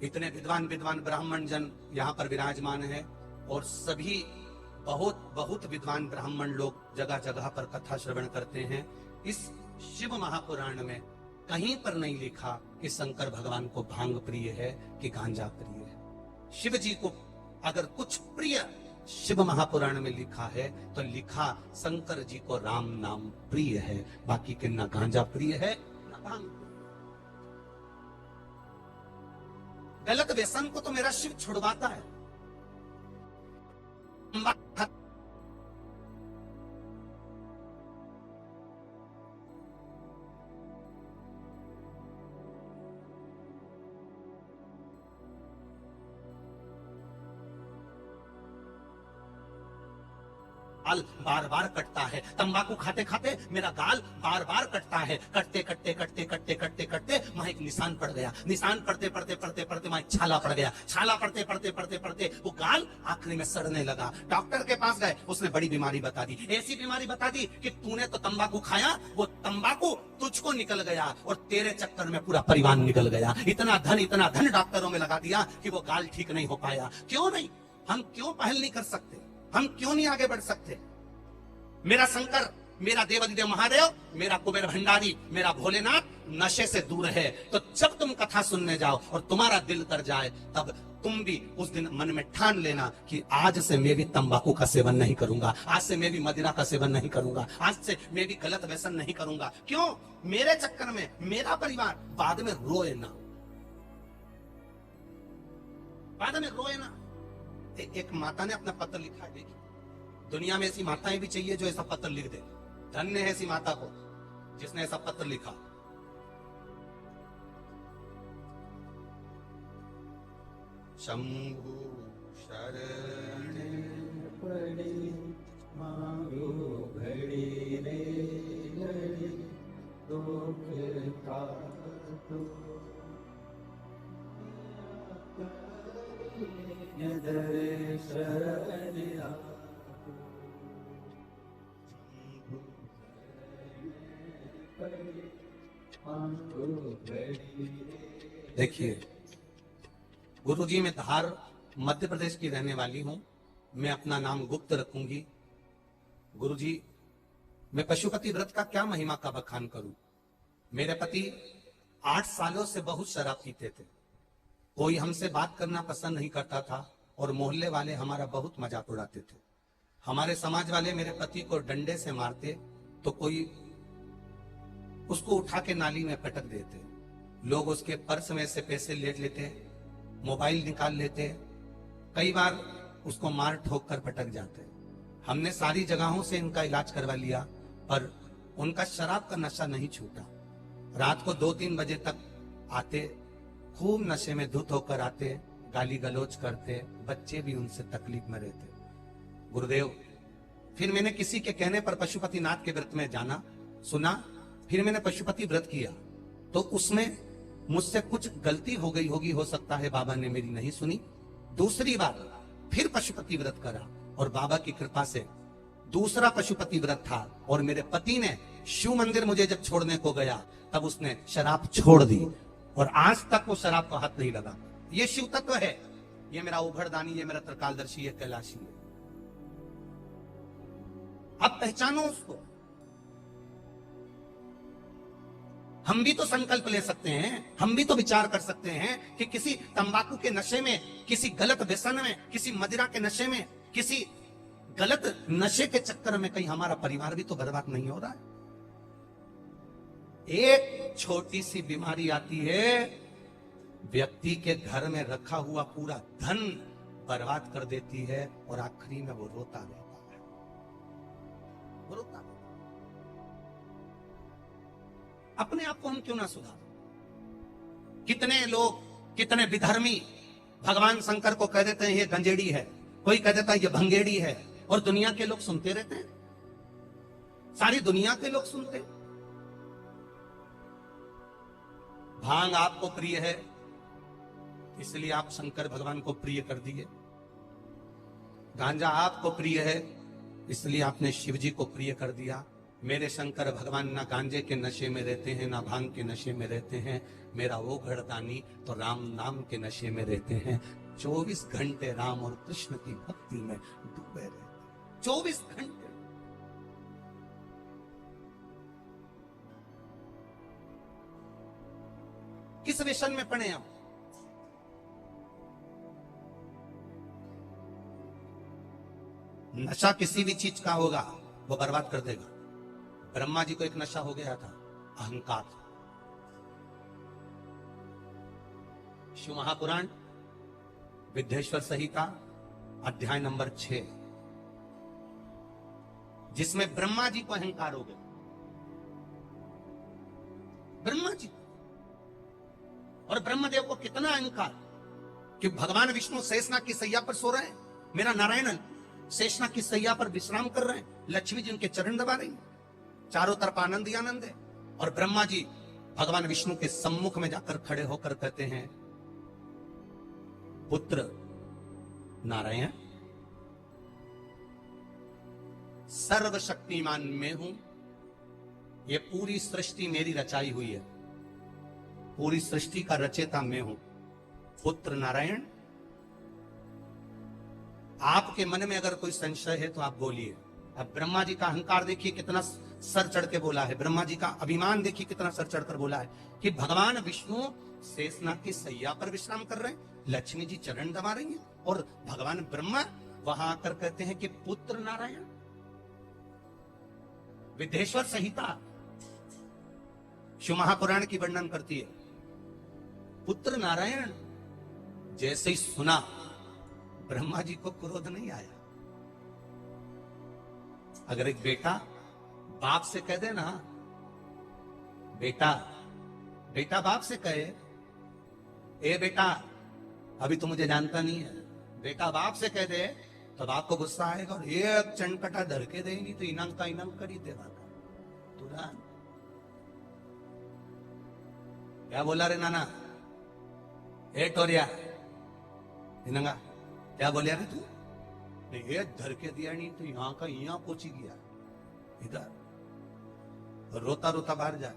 इतने विद्वान विद्वान ब्राह्मण जन यहाँ पर विराजमान है और सभी बहुत विद्वान ब्राह्मण लोग जगह जगह पर कथा श्रवण करते हैं। इस शिव महापुराण में कहीं पर नहीं लिखा कि शंकर भगवान को भांग प्रिय है कि गांजा प्रिय है। शिव जी को अगर कुछ प्रिय शिव महापुराण में लिखा है तो लिखा शंकर जी को राम नाम प्रिय है, बाकी के ना गांजा प्रिय है ना भांग। गलत व्यसन को तो मेरा शिव छुड़वाता है। गाल बार बार कटता है, तंबाकू खाते खाते मेरा गाल बार बार कटता है। कटते कटते कटते कटते कटते कटते वहां एक निशान पड़ गया, निशान पड़ते पड़ते पड़ते पड़ते वहां एक छाला पड़ गया, छाला पड़ते पड़ते पड़ते पड़ते वो गाल आखिरी में सड़ने लगा। डॉक्टर के पास गए, उसने बड़ी बीमारी बता दी, ऐसी बीमारी बता दी कि तूने तो तंबाकू खाया, वो तंबाकू तुझको निकल गया और तेरे चक्कर में पूरा परिवार निकल गया। इतना धन डॉक्टरों में लगा दिया कि वो गाल ठीक नहीं हो पाया। क्यों नहीं? हम क्यों पहल नहीं कर सकते? हम क्यों नहीं आगे बढ़ सकते? मेरा शंकर, मेरा देवाधिदेव महादेव, मेरा कुबेर भंडारी, मेरा भोलेनाथ नशे से दूर है। तो जब तुम कथा सुनने जाओ और तुम्हारा दिल कर जाए, तब तुम भी उस दिन मन में ठान लेना कि आज से मैं भी तंबाकू का सेवन नहीं करूंगा, आज से मैं भी मदिरा का सेवन नहीं करूंगा, आज से मैं भी गलत व्यसन नहीं करूंगा। क्यों? मेरे चक्कर में मेरा परिवार बाद में रोए ना, बाद में रोए ना। एक माता ने अपना पत्र लिखा है, देखिए, दुनिया में ऐसी माताएं भी चाहिए जो ऐसा पत्र लिख दे। धन्य है ऐसी माता को जिसने ऐसा पत्र लिखा। शंभु शरण पड़े मारो घड़ी रे घड़ी दुख काटो, देखिए, गुरुजी मैं धार मध्य प्रदेश की रहने वाली हूं, मैं अपना नाम गुप्त रखूंगी। गुरुजी, मैं पशुपति व्रत का क्या महिमा का बखान करूं। मेरे पति 8 सालों से बहुत शराब पीते थे, कोई हमसे बात करना पसंद नहीं करता था और मोहल्ले वाले हमारा बहुत मजाक उड़ाते थे। हमारे समाज वाले मेरे पति को डंडे से मारते तो कोई उसको उठा के नाली में पटक देते, लोग उसके पर्स में से पैसे ले लेते, मोबाइल निकाल लेते। कई बार उसको मार ठोक कर पटक जाते। हमने सारी जगहों से इनका इलाज करवा लिया, पर उनका शराब का नशा नहीं छूटा। रात को 2-3 बजे तक आते, खूब नशे में धुत होकर आते, गाली गलौज करते, बच्चे भी उनसे तकलीफ में रहते। गुरुदेव, फिर मैंने किसी के कहने पर पशुपतिनाथ के व्रत में जाना, सुना, फिर मैंने पशुपति व्रत किया, तो उसमें मुझसे कुछ गलती हो गई होगी, हो सकता है बाबा ने मेरी नहीं सुनी। दूसरी बार फिर पशुपति व्रत करा और बाबा की कृपा से दूसरा पशुपति व्रत था, और मेरे पति ने शिव मंदिर मुझे जब छोड़ने को गया तब उसने शराब छोड़ दी, और आज तक वो शराब को हाथ नहीं लगा। ये शिव तत्व है, ये मेरा उभरदानी, ये मेरा त्रिकालदर्शी, ये कैलाशी है। अब पहचानो उसको। हम भी तो संकल्प ले सकते हैं, हम भी तो विचार कर सकते हैं कि किसी तंबाकू के नशे में, किसी गलत व्यसन में, किसी मदिरा के नशे में, किसी गलत नशे के चक्कर में कहीं हमारा परिवार भी तो बर्बाद नहीं हो रहा है। एक छोटी सी बीमारी आती है, व्यक्ति के घर में रखा हुआ पूरा धन बर्बाद कर देती है, और आखिरी में वो रोता रहता है, वो रोता रहता है। अपने आप को हम क्यों ना सुधार? कितने लोग, कितने विधर्मी भगवान शंकर को कह देते हैं ये गंजेड़ी है, कोई कह देता है ये भंगेड़ी है, और दुनिया के लोग सुनते रहते हैं, सारी दुनिया के लोग सुनते हैं। भांग आपको प्रिय है, इसलिए आप शंकर भगवान को प्रिय कर दिए। गांजा आपको प्रिय है, इसलिए आपने शिव जी को प्रिय कर दिया। मेरे शंकर भगवान ना गांजे के नशे में रहते हैं, ना भांग के नशे में रहते हैं। मेरा वो घड़दानी तो राम नाम के नशे में रहते हैं। 24 घंटे राम और कृष्ण की भक्ति में डूबे रहते हैं, 24 घंटे। किस व्यसन में पड़े हम? नशा किसी भी चीज का होगा वो बर्बाद कर देगा। ब्रह्मा जी को एक नशा हो गया था, अहंकार। शिव महापुराण विद्येश्वर संहिता अध्याय नंबर 6, जिसमें ब्रह्मा जी को अहंकार हो गया। ब्रह्मा जी और ब्रह्मदेव को कितना अहंकार कि भगवान विष्णु शेषनाग की सैया पर सो रहे हैं, मेरा नारायण शेषनाग की सैया पर विश्राम कर रहे हैं, लक्ष्मी जी उनके चरण दबा रही हैं, चारों तरफ आनंद ही आनंद है। और ब्रह्मा जी भगवान विष्णु के सम्मुख में जाकर खड़े होकर कहते हैं, पुत्र नारायण, सर्वशक्तिमान मैं हूं, ये पूरी सृष्टि मेरी रचाई हुई है, पूरी सृष्टि का रचेता मैं हूं। पुत्र नारायण, आपके मन में अगर कोई संशय है तो आप बोलिए। अब ब्रह्मा जी का अहंकार देखिए कितना सर चढ़ के बोला है, ब्रह्मा जी का अभिमान देखिए कितना सर चढ़कर बोला है कि भगवान विष्णु शेषनाग की सैया पर विश्राम कर रहे हैं, लक्ष्मी जी चरण दबा रही हैं, और भगवान ब्रह्मा वहां आकर कहते हैं कि पुत्र नारायण। विद्येश्वर संहिता शिव महापुराण की वर्णन करती है, पुत्र नारायण। जैसे ही सुना ब्रह्मा जी को क्रोध नहीं आया। अगर एक बेटा बाप से कह दे ना, बेटा बेटा बाप से कहे, ए बेटा अभी तो मुझे जानता नहीं है, बेटा बाप से कह दे तो बाप को गुस्सा आएगा और एक चंडकटा धर के देगी तो इनंग का इनंग कर ही देगा तुरंत। क्या बोला रे नाना? ए टोरिया इनंगा, क्या बोलिया रे तू? ये धर के दिया नहीं तो यहां का यहां पहुंची गया, इधर रोता रोता बाहर जाए।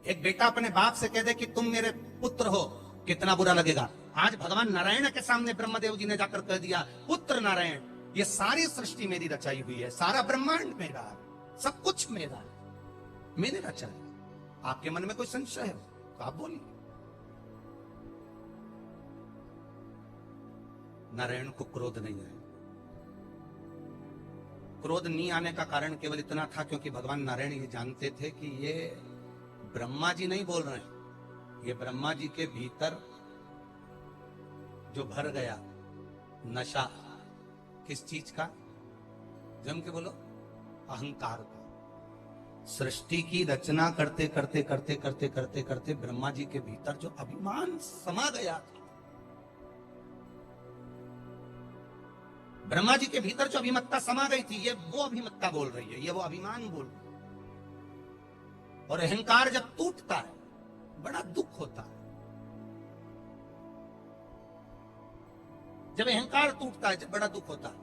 एक बेटा अपने बाप से कह दे कि तुम मेरे पुत्र हो, कितना बुरा लगेगा। आज भगवान नारायण के सामने ब्रह्मदेव जी ने जाकर कह दिया, पुत्र नारायण, ये सारी सृष्टि मेरी रचाई हुई है, सारा ब्रह्मांड मेरा है, सब कुछ मेरा है, मैंने रचा है। आपके मन में कोई संशय है तो आप बोलिए। नारायण को क्रोध नहीं आया। क्रोध नहीं आने का कारण केवल इतना था क्योंकि भगवान नारायण ये जानते थे कि ये ब्रह्मा जी नहीं बोल रहे हैं, ये ब्रह्मा जी के भीतर जो भर गया नशा, किस चीज का? जम के बोलो, अहंकार का। सृष्टि की रचना करते करते करते करते करते करते ब्रह्मा जी के भीतर जो अभिमान समा गया था, ब्रह्मा जी के भीतर जो अभिमत्ता समा गई थी, ये वो अभिमत्ता बोल रही है, ये वो अभिमान बोल रही है। और अहंकार जब टूटता है बड़ा दुख होता है। जब अहंकार टूटता है जब बड़ा दुख होता है।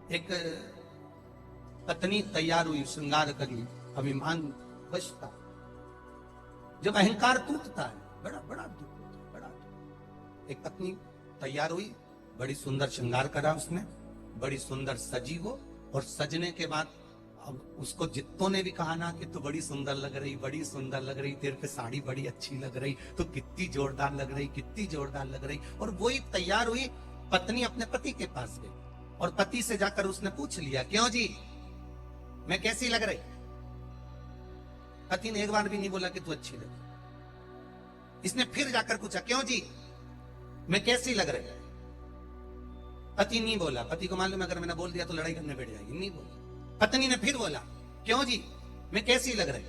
एक पत्नी तैयार हुई, श्रृंगार करी, अभिमान बचता। जब अहंकार टूटता है बड़ा बड़ा दुख होता है, बड़ा दुख। एक पत्नी तैयार हुई, बड़ी सुंदर श्रृंगार करा उसने, बड़ी सुंदर सजी वो, और सजने के बाद अब उसको जितों ने भी कहा ना कि तू बड़ी सुंदर लग रही, बड़ी सुंदर लग रही, तेरे पे साड़ी बड़ी अच्छी लग रही, तो कितनी जोरदार लग रही, कितनी जोरदार लग रही। और वही तैयार हुई, पत्नी अपने पति के पास गई और पति से जाकर उसने पूछ लिया, क्यों जी मैं कैसी लग रही? पति ने एक बार भी नहीं बोला कि तू अच्छी लग। इसने फिर जाकर पूछा, क्यों जी मैं कैसी लग रही? पति नहीं बोला। पति को मालूम अगर मैंने बोल दिया तो लड़ाई करने बैठ जाएगी, नहीं बोला। पत्नी ने फिर बोला, क्यों जी मैं कैसी लग रही?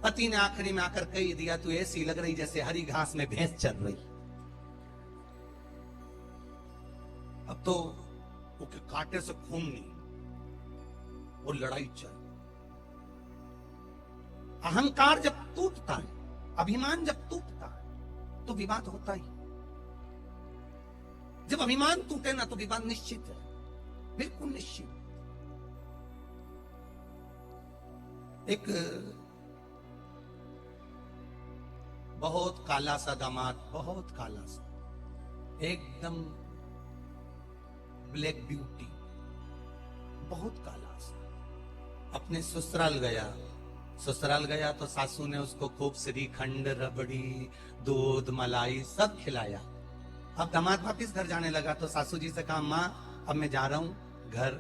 पति ने आखिरी में आकर कह दिया, तू ऐसी लग रही जैसे हरी घास में भैंस चल रही। अब तो वो कांटे से खून नहीं, वो लड़ाई चल। अहंकार जब टूटता है, अभिमान जब टूटता है तो विवाद होता ही। जब अभिमान टूटे ना तो विवाद निश्चित है, बिल्कुल निश्चित। एक बहुत काला सा दामाद, बहुत काला सा, एकदम ब्लैक ब्यूटी, बहुत काला सा, अपने ससुराल गया। ससुराल गया तो सासू ने उसको खूब श्रीखंड, रबड़ी, दूध, मलाई सब खिलाया। अब दामाद वापिस घर जाने लगा तो सासू जी से कहा, माँ अब मैं जा रहा हूं घर।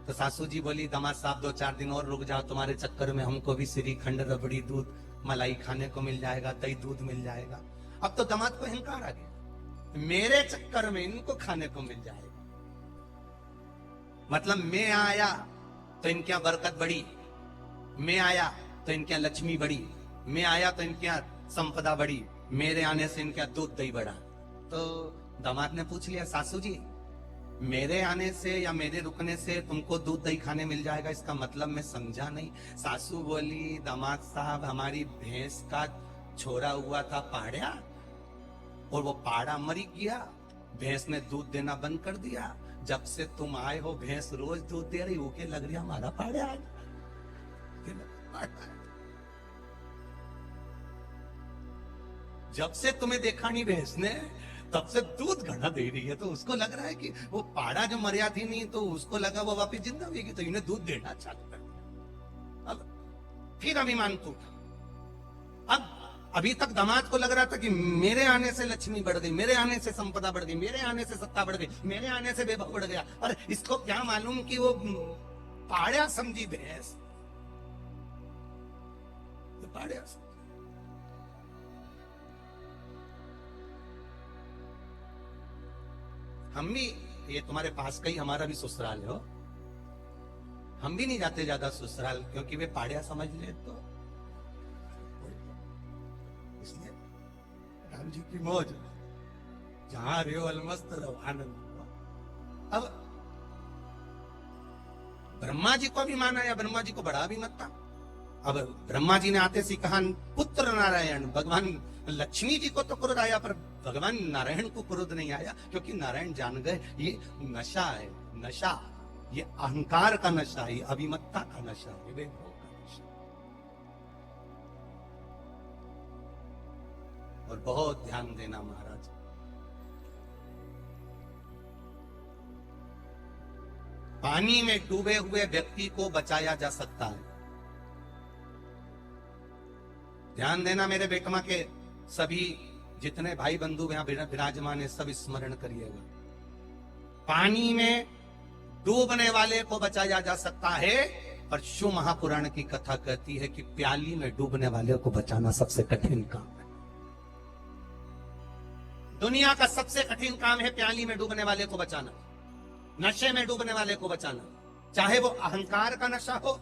तो सासू जी बोली, दामाद साहब 2-4 दिन और रुक जाओ, तुम्हारे चक्कर में हमको भी श्रीखंड, रबड़ी, दूध, मलाई खाने को मिल जाएगा, दही दूध मिल जाएगा। अब तो दामाद को अहंकार आ गया, मेरे चक्कर में इनको खाने को मिल जाएगा। मतलब मैं आया तो इनके यहाँ बरकत बढ़ी, मैं आया तो इनके यहाँ लक्ष्मी बढ़ी, मैं आया तो इनके यहाँ संपदा बढ़ी, मेरे आने से इनके यहाँ दूध दही बढ़ा। तो दामाद ने पूछ लिया, सासू जी मेरे आने से या मेरे रुकने से तुमको दूध दही खाने मिल जाएगा, इसका मतलब मैं समझा नहीं। सासू बोली, दामाद साहब हमारी भैंस का छोरा हुआ था पाड़ा, और वो पाड़ा मरी गया, भैंस ने दूध देना बंद कर दिया। जब से तुम आए हो भैंस रोज दूध दे रही, ओके लग रही हमारा पाड़ा आ गया। जब से तुम्हें देखा नहीं भैंस ने, तब से दूध घड़ा दे रही है, तो उसको लग रहा है कि वो पाड़ा जो मरिया थी नहीं, तो उसको लगा वो वापिस जिंदा होगी, तो इन्हें दूध देना चालू कर दिया। अब फिर अभिमान टूटा। अब अभी तक दामाद को लग रहा था कि मेरे आने से लक्ष्मी बढ़ गई, मेरे आने से संपदा बढ़ गई, मेरे आने से सत्ता बढ़ गई, मेरे आने से वैभव बढ़ गया। और इसको क्या मालूम कि वो पाड़ा समझी भैंस, पाड़ा। हम भी, ये तुम्हारे पास का ही हमारा भी ससुराल हो, हम भी नहीं जाते ज्यादा ससुराल, क्योंकि वे पाड़िया समझ ले तो। इसलिए राम जी की मौज, जहां रहो अलमस्त रहो, आनंद। अब ब्रह्मा जी को भी माना या ब्रह्मा जी को बड़ा भी मत था। अब ब्रह्मा जी ने आते सी कहा, पुत्र नारायण, भगवान लक्ष्मी जी को तो क्रोध आया, पर भगवान नारायण को क्रोध नहीं आया, क्योंकि नारायण जान गए ये नशा है, नशा, ये अहंकार का नशा है, अभिमत्ता का नशा है, वैभव का नशा। और बहुत ध्यान देना महाराज, पानी में डूबे हुए व्यक्ति को बचाया जा सकता है। ध्यान देना मेरे बेटमा के सभी जितने भाई बंधु यहाँ विराजमान है, सब स्मरण करिएगा। पानी में डूबने वाले को बचाया जा सकता है, पर शिव महापुराण की कथा कहती है कि प्याली में डूबने वाले को बचाना सबसे कठिन काम है। दुनिया का सबसे कठिन काम है प्याली में डूबने वाले को बचाना, नशे में डूबने वाले को बचाना। चाहे वो अहंकार का नशा हो,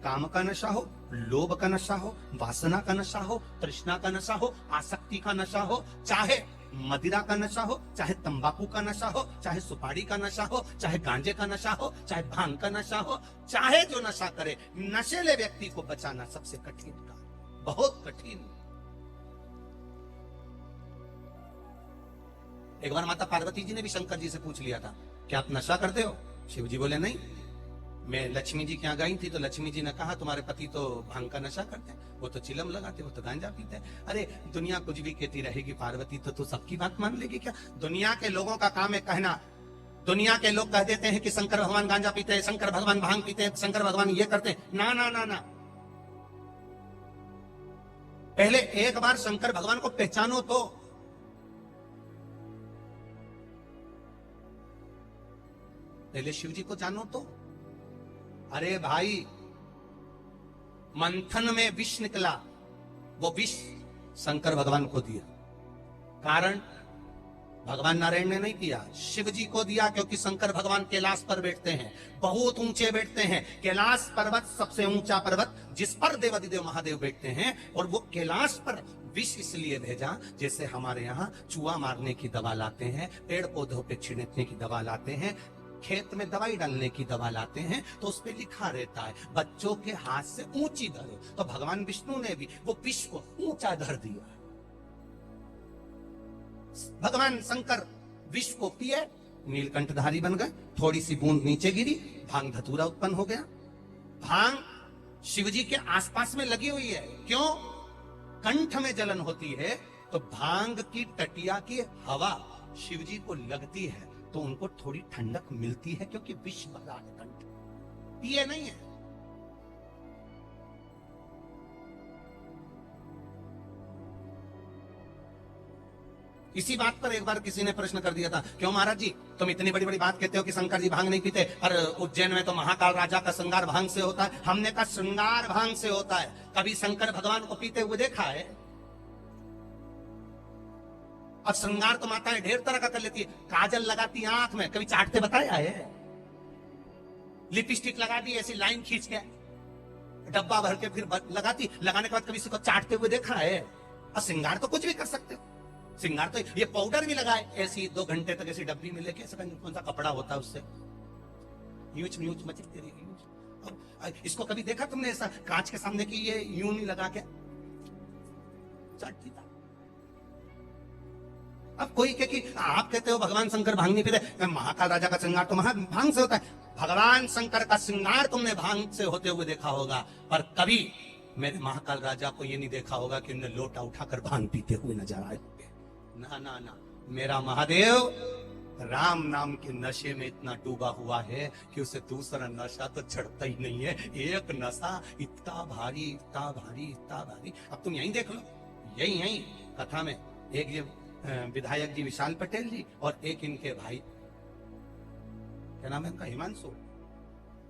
काम का नशा हो, लोभ का नशा हो, वासना का नशा हो, तृष्णा का नशा हो, आसक्ति का नशा हो, चाहे मदिरा का नशा हो, चाहे तंबाकू का नशा हो, चाहे सुपारी का नशा हो, चाहे गांजे का नशा हो, चाहे भांग का नशा हो, चाहे जो नशा करे, नशेले व्यक्ति को बचाना सबसे कठिन काम, बहुत कठिन। एक बार माता पार्वती जी ने भी शंकर जी से पूछ लिया था, क्या आप नशा करते हो? शिव जी बोले नहीं। मैं लक्ष्मी जी के यहाँ गई थी तो लक्ष्मी जी ने कहा तुम्हारे पति तो भांग का नशा करते हैं, वो तो चिलम लगाते, वो तो गांजा पीते हैं। अरे दुनिया कुछ भी कहती रहेगी पार्वती, तो तू सबकी बात मान लेगी क्या? दुनिया के लोगों का काम है कहना, दुनिया के लोग कह देते हैं कि शंकर भगवान गांजा पीते हैं, शंकर भगवान भांग पीते हैं, शंकर भगवान ये करते हैं। ना ना ना ना, पहले एक बार शंकर भगवान को पहचानो तो। पहले शिव जी को जानो तो। अरे भाई, मंथन में विष निकला, वो विष शंकर भगवान को दिया। कारण भगवान नारायण ने नहीं दिया, शिव जी को दिया, क्योंकि शंकर भगवान कैलाश पर बैठते हैं, बहुत ऊंचे बैठते हैं। कैलाश पर्वत सबसे ऊंचा पर्वत, जिस पर देवादिदेव महादेव बैठते हैं। और वो कैलाश पर विष इसलिए भेजा, जैसे हमारे यहाँ चूहा मारने की दवा लाते हैं, पेड़ पौधों पे छिड़कने की दवा लाते हैं, खेत में दवाई डालने की दवा लाते हैं, तो उस पे लिखा रहता है बच्चों के हाथ से ऊंची धरो। तो भगवान विष्णु ने भी वो विष को ऊंचा धर दिया। भगवान शंकर विष को पिए, नीलकंठधारी बन गए। थोड़ी सी बूंद नीचे गिरी, भांग धतूरा उत्पन्न हो गया। भांग शिवजी के आसपास में लगी हुई है, क्यों? कंठ में जलन होती है तो भांग की टटिया की हवा शिवजी को लगती है, तो उनको थोड़ी ठंडक मिलती है, क्योंकि विष भरा है कंठ, पिए नहीं है। इसी बात पर एक बार किसी ने प्रश्न कर दिया था, क्यों महाराज जी तुम इतनी बड़ी बड़ी बात कहते हो कि शंकर जी भांग नहीं पीते, और उज्जैन में तो महाकाल राजा का श्रृंगार भांग से होता है। हमने कहा श्रृंगार भांग से होता है, कभी शंकर भगवान को पीते हुए देखा है? और श्रृंगार तो माताएं ढेर तरह का कर लेती है, काजल लगाती है आंख में, कभी चाटते बताया है? लिपस्टिक लगा दी ऐसी लाइन खींच के, डब्बा भर के फिर लगाती, लगाने के बाद कभी किसी को चाटते हुए देखा है? और श्रृंगार तो कुछ भी कर सकते हो, श्रृंगार तो ये पाउडर भी लगाए ऐसी 2 घंटे तक ऐसी डब्बी में लेके, ऐसा कौन सा कपड़ा होता है उससे यूज न्यूज मचलती रहेगी। इसको कभी देखा तुमने ऐसा कांच के सामने की ये यूं नहीं लगा के चाटती था? अब कोई कहे कि आप कहते हो भगवान शंकर भांग नहीं पीते, महाकाल राजा का श्रृंगार तो भांग से होता है। भगवान शंकर का श्रृंगार तुमने भांग से होते हुए देखा होगा, पर कभी मेरे महाकाल राजा को ये नहीं देखा होगा कि उन्हें लोटा उठाकर भांग पीते हुए नजर आए होंगे। ना ना ना, मेरा महादेव राम नाम के नशे में इतना डूबा हुआ है कि उसे दूसरा नशा तो चढ़ता ही नहीं है। एक नशा इतना भारी, इतना भारी, इतना भारी। अब तुम यहीं देख लो, यही कथा में एक ये विधायक जी विशाल पटेल जी और एक इनके भाई, क्या नाम है उनका, हिमांशु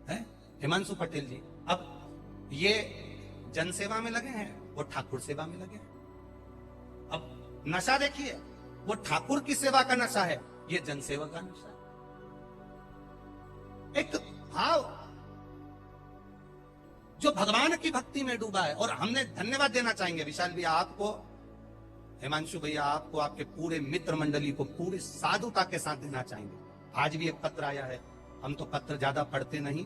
है, हिमांशु पटेल जी। अब ये जनसेवा में लगे हैं, वो ठाकुर सेवा में लगे हैं। अब नशा देखिए, वो ठाकुर की सेवा का नशा है, ये जनसेवा का नशा है। एक भाव जो भगवान की भक्ति में डूबा है। और हमने धन्यवाद देना चाहेंगे विशाल भैया आपको, हिमांशु भैया आपको, आपके पूरे मित्र मंडली को पूरी साधुता के साथ देना चाहेंगे। आज भी एक पत्र आया है, हम तो पत्र ज्यादा पढ़ते नहीं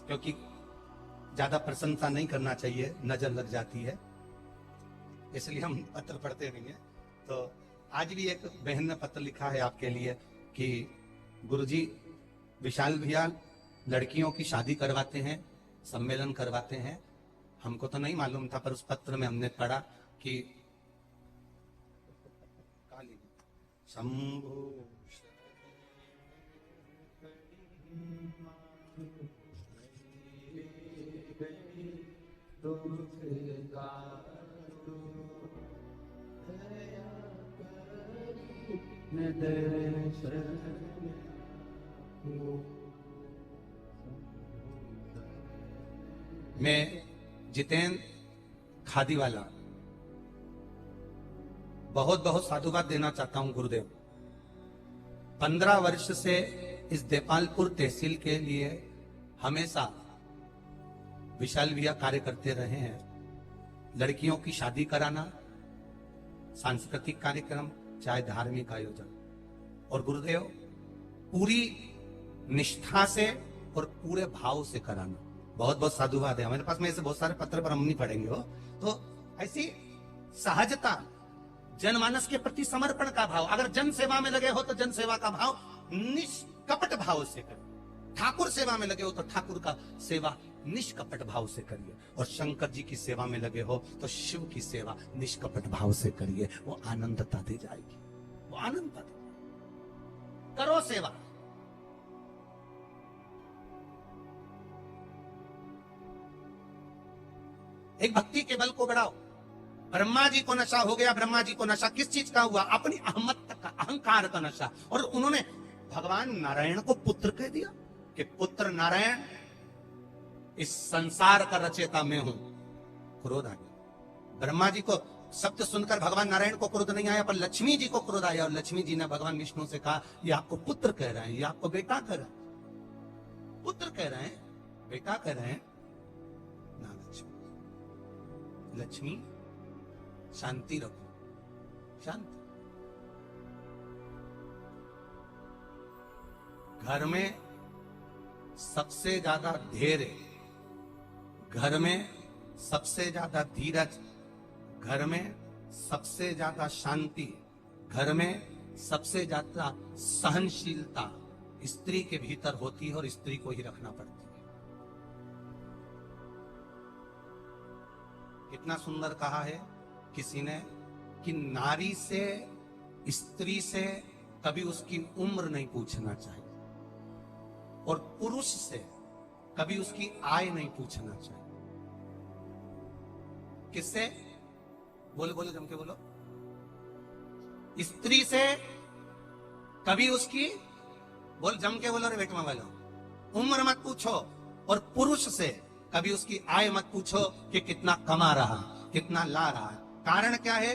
क्योंकि ज्यादा प्रशंसा नहीं करना चाहिए, नजर लग जाती है, इसलिए हम पत्र पढ़ते नहीं है। तो आज भी एक बहन ने पत्र लिखा है आपके लिए कि गुरुजी विशाल भैया लड़कियों की शादी करवाते हैं, सम्मेलन करवाते हैं। हमको तो नहीं मालूम था, पर उस पत्र में हमने पढ़ा कि शंभो मैं जितेंद्र खादी वाला बहुत बहुत साधुवाद देना चाहता हूं गुरुदेव। 15 वर्ष से इस देपालपुर तहसील के लिए हमेशा विशाल भैया कार्य करते रहे हैं। लड़कियों की शादी कराना, सांस्कृतिक कार्यक्रम, चाहे धार्मिक आयोजन, और गुरुदेव पूरी निष्ठा से और पूरे भाव से कराना। बहुत बहुत साधुवाद है। हमारे पास में ऐसे बहुत सारे पत्र पर हम नहीं पढ़ेंगे हो, तो ऐसी सहजता, जनमानस के प्रति समर्पण का भाव। अगर जन सेवा में लगे हो तो जन सेवा का भाव निष्कपट भाव से करिए। ठाकुर सेवा में लगे हो तो ठाकुर का सेवा निष्कपट भाव से करिए, और शंकर जी की सेवा में लगे हो तो शिव की सेवा निष्कपट भाव से करिए। वो आनंदता दे जाएगी, वो आनंदता दे। करो सेवा। एक भक्ति के बल को बढ़ाओ। ब्रह्मा जी को नशा हो गया। ब्रह्मा जी को नशा किस चीज का हुआ? अपनी अहमत का, अहंकार का नशा। और उन्होंने भगवान नारायण को पुत्र कह दिया कि पुत्र नारायण, इस संसार का रचयिता मैं हूं। क्रोध आ गया। ब्रह्मा जी को शब्द सुनकर भगवान नारायण को क्रोध नहीं आया, पर लक्ष्मी जी को क्रोध आया, और लक्ष्मी जी ने भगवान विष्णु से कहा, ये आपको पुत्र कह रहे हैं, ये आपको बेटा कह रहे हैं। पुत्र कह रहे हैं, बेटा कह रहे हैं ना। लक्ष्मी, लक्ष्मी शांति रखो, शांति। घर में सबसे ज्यादा धैर्य, घर में सबसे ज्यादा धीरज, घर में सबसे ज्यादा शांति, घर में सबसे ज्यादा सहनशीलता स्त्री के भीतर होती है, और स्त्री को ही रखना पड़ती है। कितना सुंदर कहा है किसी ने कि नारी से, स्त्री से कभी उसकी उम्र नहीं पूछना चाहिए, और पुरुष से कभी उसकी आय नहीं पूछना चाहिए। किससे? बोलो बोलो, जम के बोलो। स्त्री से कभी उसकी, बोल जम के बोलो रे बेटवा वालों, उम्र मत पूछो। और पुरुष से कभी उसकी आय मत पूछो कि कितना कमा रहा, कितना ला रहा है। कारण क्या है?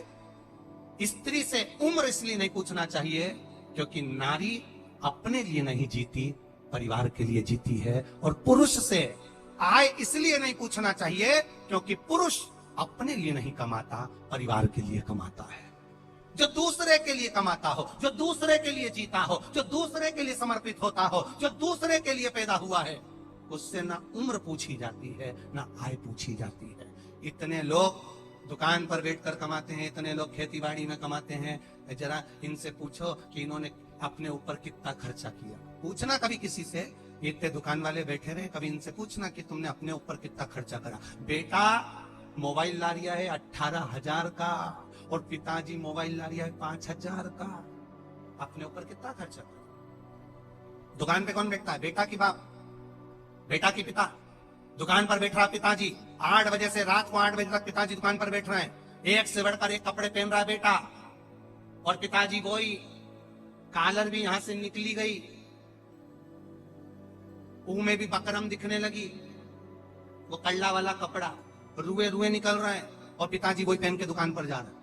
स्त्री से उम्र इसलिए नहीं पूछना चाहिए क्योंकि नारी अपने लिए नहीं जीती, परिवार के लिए जीती है। और पुरुष से आय इसलिए नहीं पूछना चाहिए क्योंकि पुरुष अपने लिए नहीं कमाता, परिवार के लिए कमाता है। जो दूसरे के लिए कमाता हो, जो दूसरे के लिए जीता हो, जो दूसरे के लिए समर्पित होता हो, जो दूसरे के लिए पैदा हुआ है, उससे ना उम्र पूछी जाती है, ना आय पूछी जाती है। इतने लोग दुकान पर बैठकर कमाते हैं, इतने लोग खेतीबाड़ी में कमाते हैं। जरा इनसे पूछो कि इन्होंने अपने ऊपर कितना खर्चा किया। पूछना कभी किसी से, इतने दुकान वाले बैठे रहे, कभी इनसे पूछना कि तुमने अपने ऊपर कितना खर्चा करा। बेटा मोबाइल ला रिया है 18,000 का, और पिताजी मोबाइल ला रिया है 5,000 का। अपने ऊपर कितना खर्चा करा? दुकान पे कौन बैठता है? बेटा की बाप, बेटा की पिता। दुकान पर बैठ रहा पिताजी, 8 बजे से रात को 8 बजे तक पिताजी दुकान पर बैठ रहे हैं। एक से बढ़कर एक कपड़े पहन रहा है बेटा, और पिताजी वही, कॉलर भी यहां से निकली गई, मुंह में भी बकरम दिखने लगी, वो कल्ला वाला कपड़ा, रुए रुए निकल रहे हैं, और पिताजी वही पहन के दुकान पर जा रहे हैं।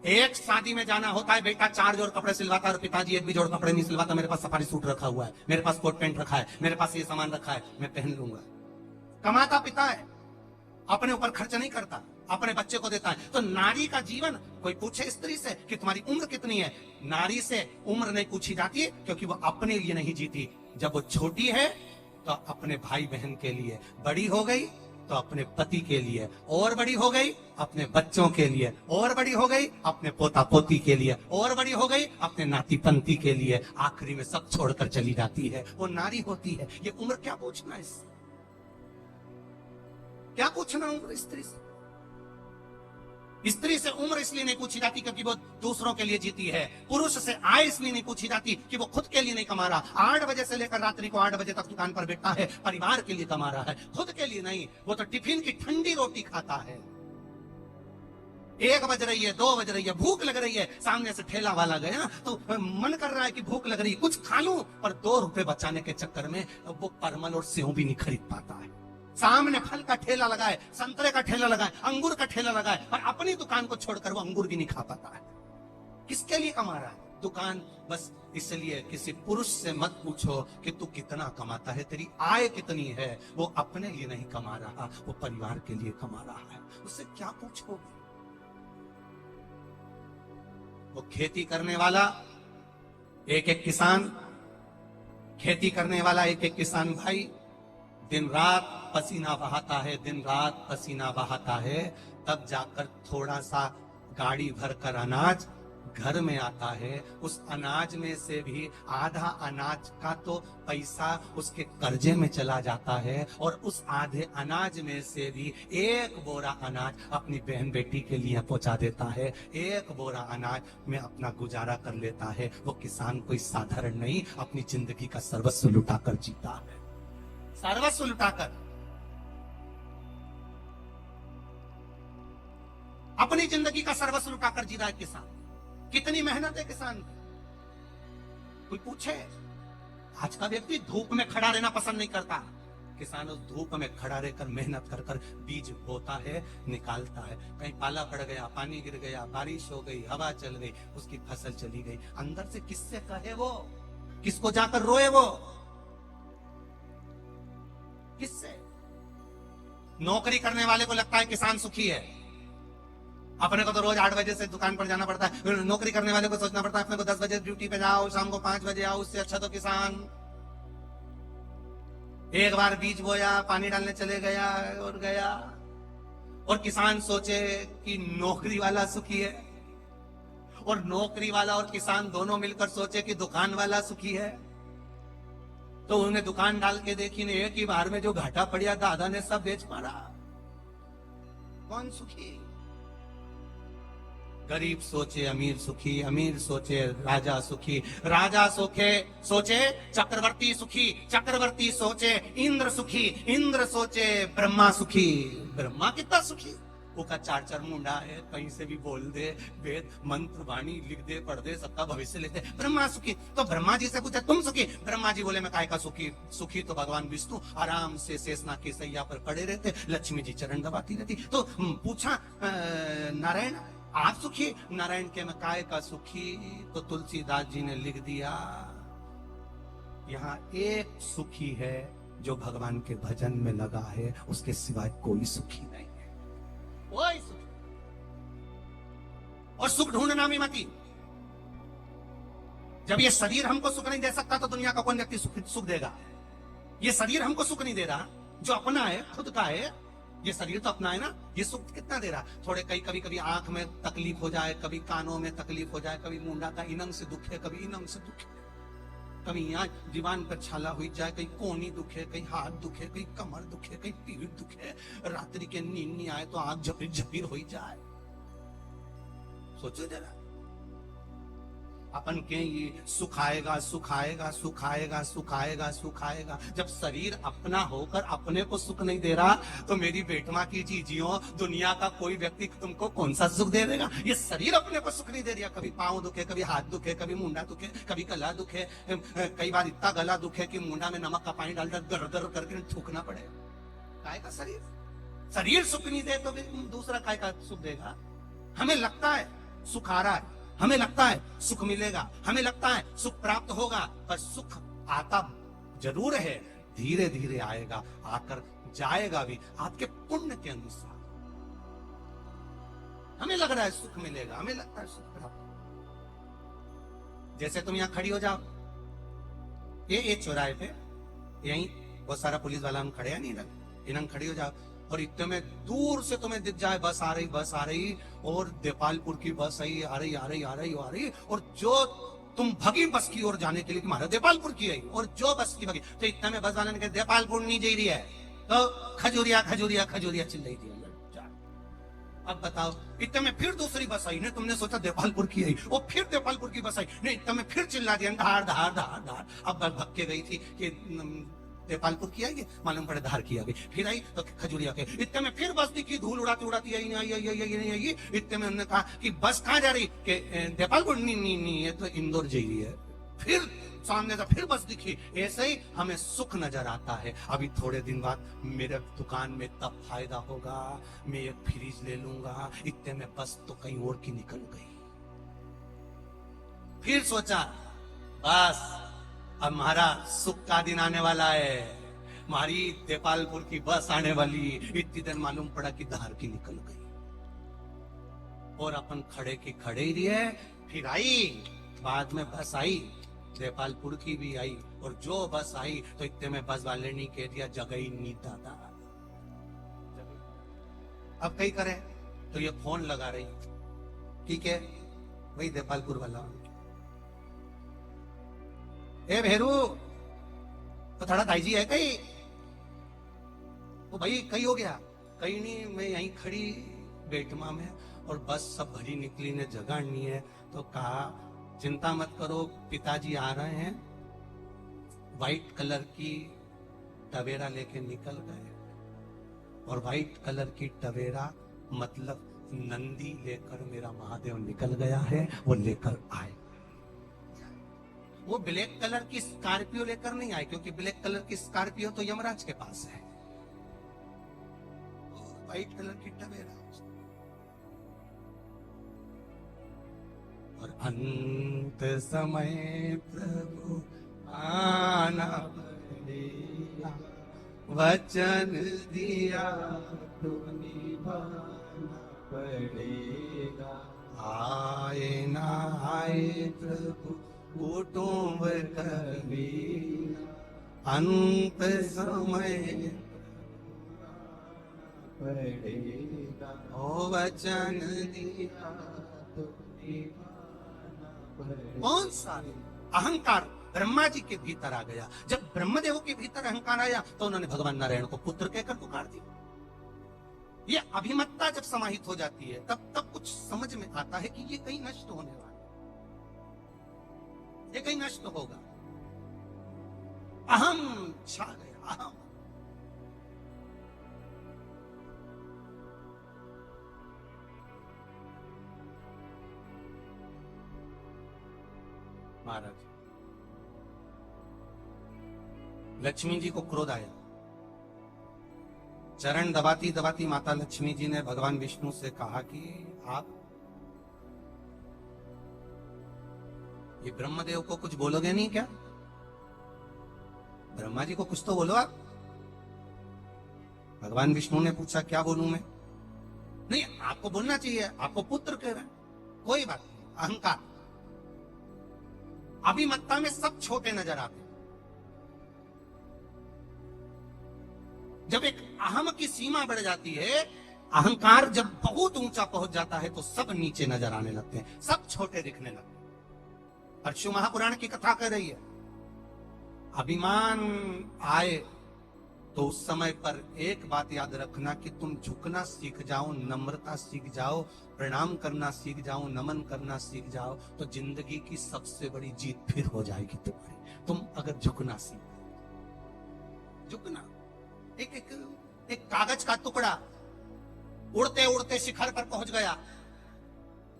एक शादी में जाना होता है, बेटा 4 जोड़ कपड़े सिलवाता है, और पिताजी एक भी जोड़ कपड़े नहीं सिलवाता। मेरे पास सफारी सूट रखा हुआ है, मेरे पास कोट पैंट रखा है, मेरे पास ये सामान रखा है, मैं पहन लूंगा। कमाता पिता है, अपने ऊपर खर्च नहीं करता, अपने बच्चे को देता है। तो नारी का जीवन, कोई पूछे स्त्री से कि तुम्हारी उम्र कितनी है, नारी से उम्र नहीं पूछी जाती क्योंकि वो अपने लिए नहीं जीती। जब वो छोटी है तो अपने भाई बहन के लिए, बड़ी हो गई तो अपने पति के लिए, और बड़ी हो गई अपने बच्चों के लिए, और बड़ी हो गई अपने पोता पोती के लिए, और बड़ी हो गई अपने नाती पंती के लिए, आखिरी में सब छोड़कर चली जाती है। वो नारी होती है। ये उम्र क्या पूछना है इससे? क्या पूछना उम्र स्त्री से? स्त्री से उम्र इसलिए नहीं पूछी जाती क्योंकि वो दूसरों के लिए जीती है। पुरुष से आय इसलिए नहीं पूछी जाती कि वो खुद के लिए नहीं कमा रहा। 8 बजे से लेकर रात्रि को 8 बजे तक दुकान पर बैठता है, परिवार के लिए कमा रहा है, खुद के लिए नहीं। वो तो टिफिन की ठंडी रोटी खाता है। 1 बज रही है, 2 बज रही है, भूख लग रही है, सामने से ठेला वाला गया तो मन कर रहा है कि भूख लग रही है, कुछ खा लूं, पर 2 रुपए बचाने के चक्कर में वो परमल और सेव भी नहीं खरीद पाता है। सामने फल का ठेला लगाए, संतरे का ठेला लगाए, अंगूर का ठेला लगाए, और अपनी दुकान को छोड़कर वो अंगूर भी नहीं खा पाता है। किसके लिए कमा रहा है दुकान? बस इसलिए किसी पुरुष से मत पूछो कि तू कितना कमाता है, तेरी आय कितनी है। वो अपने लिए नहीं कमा रहा, वो परिवार के लिए कमा रहा है। उससे क्या पूछोगे? वो खेती करने वाला एक एक किसान, खेती करने वाला एक एक किसान भाई दिन रात पसीना बहाता है, दिन रात पसीना बहाता है, तब जाकर थोड़ा सा गाड़ी भरकर अनाज घर में आता है। उस अनाज में से भी आधा अनाज का तो पैसा उसके कर्जे में चला जाता है, और उस आधे अनाज में से भी एक बोरा अनाज अपनी बहन बेटी के लिए पहुंचा देता है। एक बोरा अनाज में अपना गुजारा कर लेता है। वो किसान कोई साधारण नहीं, अपनी जिंदगी का सर्वस्व लुटाकर जीता है, सर्वस्व लुटाकर, अपनी जिंदगी का सर्वस्व लुटाकर जी रहा है किसान। कितनी मेहनत है किसान की। कोई पूछे? आज का व्यक्ति धूप में खड़ा रहना पसंद नहीं करता। किसान उस धूप में खड़ा रहकर मेहनत कर कर बीज बोता है, निकालता है। कहीं पाला पड़ गया, पानी गिर गया, बारिश हो गई, हवा चल गई, उसकी फसल चली गई। अंदर से किससे कहे वो? किसको जाकर रोए वो? किससे? नौकरी करने वाले को लगता है किसान सुखी है। अपने को तो रोज 8 बजे से दुकान पर जाना पड़ता है। नौकरी करने वाले को सोचना पड़ता है अपने को 10 बजे ड्यूटी पे जाओ, शाम को 5 बजे आओ। उससे अच्छा तो किसान एक बार बीज बोया, पानी डालने चले गया और गया। और किसान सोचे कि नौकरी वाला सुखी है, और नौकरी वाला और किसान दोनों मिलकर सोचे कि दुकान वाला सुखी है। तो उन्हें दुकान डाल के देखी ने एक ही बार में जो घाटा पड़ा दादा ने सब बेच मारा। कौन सुखी? गरीब सोचे अमीर सुखी, अमीर सोचे राजा सुखी, राजा सोचे चक्रवर्ती सुखी, चक्रवर्ती सोचे इंद्र सुखी, इंद्र सोचे ब्रह्मा सुखी। ब्रह्मा कितना सुखी? वो का 4 मुंडा है, कहीं से भी बोल दे, वेद मंत्र वाणी लिख दे, पढ़ दे, सबका भविष्य लिख दे। ब्रह्मा सुखी। तो ब्रह्मा जी से पूछा तुम सुखी? ब्रह्मा जी बोले मैं काय का सुखी? सुखी तो भगवान विष्णु आराम से शेषनाग की सैया पर पड़े रहते, लक्ष्मी जी चरण दबाती रहती। तो पूछा नारायण आप सुखी? नारायण के मैं काय का सुखी? तो तुलसीदास जी ने लिख दिया यहाँ एक सुखी है जो भगवान के भजन में लगा है, उसके सिवाय कोई सुखी नहीं है। कोई सुखी। और सुख ढूंढना भी मती। जब ये शरीर हमको सुख नहीं दे सकता तो दुनिया का कौन व्यक्ति सुख देगा? ये शरीर हमको सुख नहीं दे रहा, जो अपना है, खुद का है, ये शरीर तो अपना है ना, ये सुख कितना दे रहा? थोड़े कभी कभी आंख में तकलीफ हो जाए, कभी कानों में तकलीफ हो जाए, कभी मुंडा का इनंग से दुख है, कभी इनंग से दुख है, कभी यहाँ दीवान पर छाला हुई जाए, कहीं कोनी दुखे, कहीं हाथ दुखे, कहीं कमर दुखे, कहीं पीठ दुखे, रात्रि के नींद नहीं आए तो आंख झपीर झपीर हो जाए। सोचो जरा, अपन के ये सुख आएगा, सुख आएगा, सुख आएगा, सुख आएगा, सुख आएगा। जब शरीर अपना होकर अपने को सुख नहीं दे रहा तो मेरी बेटमा की चीजियों, दुनिया का कोई व्यक्ति तुमको कौन सा सुख दे देगा? ये शरीर अपने को सुख नहीं दे रहा। कभी पांव दुखे, कभी हाथ दुखे, कभी मुंडा दुखे, कभी गला दुखे, कई बार इतना गला दुखे कि मुंडा में नमक का पानी डालकर दर दर करके थूकना पड़े। काय का शरीर? शरीर सुख नहीं दे तो दूसरा काय का सुख देगा? हमें लगता है सुख आ रहा है, हमें लगता है सुख मिलेगा, हमें लगता है सुख प्राप्त होगा, पर सुख आता जरूर है, धीरे धीरे आएगा, आकर जाएगा भी आपके पुण्य के अनुसार। हमें लग रहा है सुख मिलेगा, हमें लगता है सुख प्राप्त। जैसे तुम यहां खड़ी हो जाओ, ये चौराहे पे यहीं बहुत सारा पुलिस वाला हम खड़े हैं, नहीं इन्हें खड़ी हो जाओ और इतने में दूर से तुम्हें दिख जाए बस आ रही, बस आ रही, और देपालपुर की बस आई, आ रही, आ रही, आ रही, आ रही, और जो तुम भगी बस की ओर जाने के लिए तुम्हारा देपालपुर की आई, और जो बस की भगी, तो इतने में बस वाले ने कहा देपालपुर नहीं जा रही है, तो खजूरिया खजूरिया खजूरिया चिल्लाई दी। अब बताओ, इतने में फिर दूसरी बस आई, ने तुमने सोचा देपालपुर की आई, वो फिर देपालपुर की बस आई, ने इतने में फिर चिल्ला दिया धार धार धार धार। अब बस भग के गई थी कि देपालपुर की आई, मालूम पड़े धार की आ गई, फिर आई तो खजूरिया के। इतने में फिर बस दिखी, धूल उड़ाती उड़ाती आई, नहीं आई। इतने में उन्होंने कहा कि बस कहाँ जा रही? कि देपालपुर? नहीं, ये तो इंदौर जा रही है। फिर सामने से फिर बस दिखी। ऐसे ही हमें सुख नजर आता है। अभी थोड़े दिन बाद मेरे दुकान में तब फायदा होगा, मैं एक फ्रिज ले लूंगा, इतने में बस तो कहीं और की निकल गई। फिर सोचा बस अब हमारा सुख का दिन आने वाला है, हमारी देपालपुर की बस आने वाली। इतनी देर मालूम पड़ा कि धार की निकल गई और अपन खड़े की खड़े ही रहे। फिर आई, बाद में बस आई, देपालपुर की भी आई, और जो बस आई तो इतने में बस वाले ने कह दिया जगह ही नहीं दादा। अब कहीं करे तो ये फोन लगा रही, ठीक है वही देपालपुर वाला, ए भेरू तो थोड़ा ताईजी है कहीं? तो भाई कहीं हो गया? कहीं नहीं, मैं यहीं खड़ी बेटमा में और बस सब भरी निकली ने जगह नहीं है। तो कहा चिंता मत करो, पिताजी आ रहे हैं, व्हाइट कलर की टवेरा लेके निकल गए। और व्हाइट कलर की टवेरा मतलब नंदी लेकर मेरा महादेव निकल गया है, वो लेकर आए। वो ब्लैक कलर की स्कॉर्पियो लेकर नहीं आए, क्योंकि ब्लैक कलर की स्कॉर्पियो तो यमराज के पास है, व्हाइट कलर की टवेरा। और अंत समय प्रभु आना पड़ेगा, वचन दिया तो निभाना पड़ेगा। आए ना आए प्रभु कुटुंब कबीरा, अंत समय पड़ेगा, ओ वचन दिया तो निभाना पड़ेगा। कौन सा अहंकार ब्रह्मा जी के भीतर आ गया। जब ब्रह्मदेव के भीतर अहंकार आया तो उन्होंने भगवान नारायण को पुत्र कहकर पुकार दिया। ये अभिमत्ता जब समाहित हो जाती है तब कुछ समझ में आता है कि ये कहीं नष्ट होने वाला, ये कहीं नष्ट होगा। अहम छा गया, अहम। महाराज लक्ष्मी जी को क्रोध आया, चरण दबाती दबाती माता लक्ष्मी जी ने भगवान विष्णु से कहा कि आप ये ब्रह्मदेव को कुछ बोलोगे नहीं क्या? ब्रह्मा जी को कुछ तो बोलो आप। भगवान विष्णु ने पूछा क्या बोलूं मैं? नहीं आपको बोलना चाहिए, आपको पुत्र कह रहे हैं, कोई बात नहीं। अहंकार, अभिमत्ता में सब छोटे नजर आते हैं। जब एक अहम की सीमा बढ़ जाती है, अहंकार जब बहुत ऊंचा पहुंच जाता है तो सब नीचे नजर आने लगते हैं, सब छोटे दिखने लगते हैं। परशु महापुराण की कथा कर रही है, अभिमान आए तो उस समय पर एक बात याद रखना कि तुम झुकना सीख जाओ, नम्रता सीख जाओ, प्रणाम करना सीख जाओ, नमन करना सीख जाओ, तो जिंदगी की सबसे बड़ी जीत फिर हो जाएगी तुम्हारी। तुम अगर झुकना सीख, झुकना। एक कागज का टुकड़ा उड़ते उड़ते शिखर पर पहुंच गया।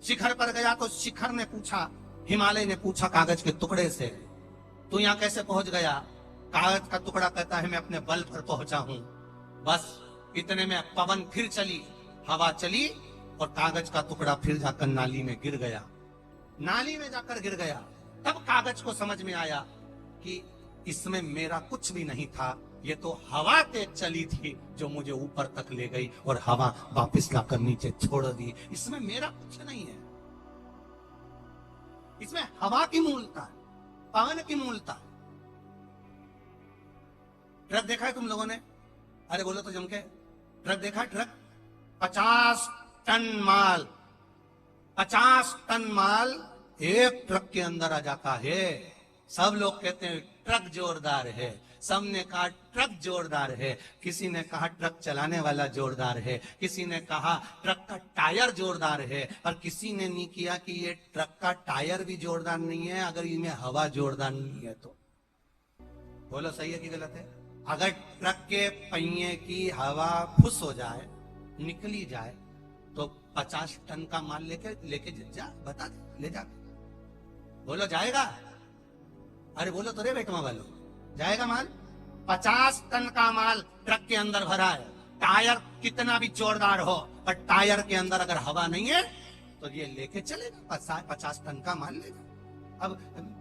शिखर पर गया तो शिखर ने पूछा, हिमालय ने पूछा कागज के टुकड़े से, तू यहां कैसे पहुंच गया? कागज का टुकड़ा कहता है मैं अपने बल पर पहुंचा हूं। बस इतने में पवन फिर चली, हवा चली और कागज का टुकड़ा फिर जाकर नाली में गिर गया। नाली में जाकर गिर गया। तब कागज को समझ में आया कि इसमें मेरा कुछ भी नहीं था, ये तो हवा तेज चली थी जो मुझे ऊपर तक ले गई और हवा वापस लाकर नीचे छोड़ दी। इसमें मेरा कुछ नहीं है, इसमें हवा की मूलता है, पवन की मूलता है। ट्रक देखा है तुम लोगों ने? अरे बोलो तो जम के, ट्रक देखा है? ट्रक 50 टन माल, 50 टन माल एक ट्रक के अंदर आ जाता है। सब लोग कहते हैं ट्रक जोरदार है, सबने कहा ट्रक जोरदार है, किसी ने कहा ट्रक चलाने वाला जोरदार है, किसी ने कहा ट्रक का टायर जोरदार है, और किसी ने नहीं किया कि ये ट्रक का टायर भी जोरदार नहीं है अगर इनमें हवा जोरदार नहीं है तो। बोलो सही है कि गलत है? अगर ट्रक के पहिए की हवा फुस हो जाए, निकली जाए, तो 50 टन का माल लेके जा, बता दे, ले जा। बोलो जाएगा? अरे बोलो तो रे बेटवा वालों, जाएगा माल? 50 टन का माल ट्रक के अंदर भरा है। टायर कितना भी जोरदार हो, पर टायर के अंदर अगर हवा नहीं है तो ये लेके चलेगा, 50 टन का माल लेगा। अब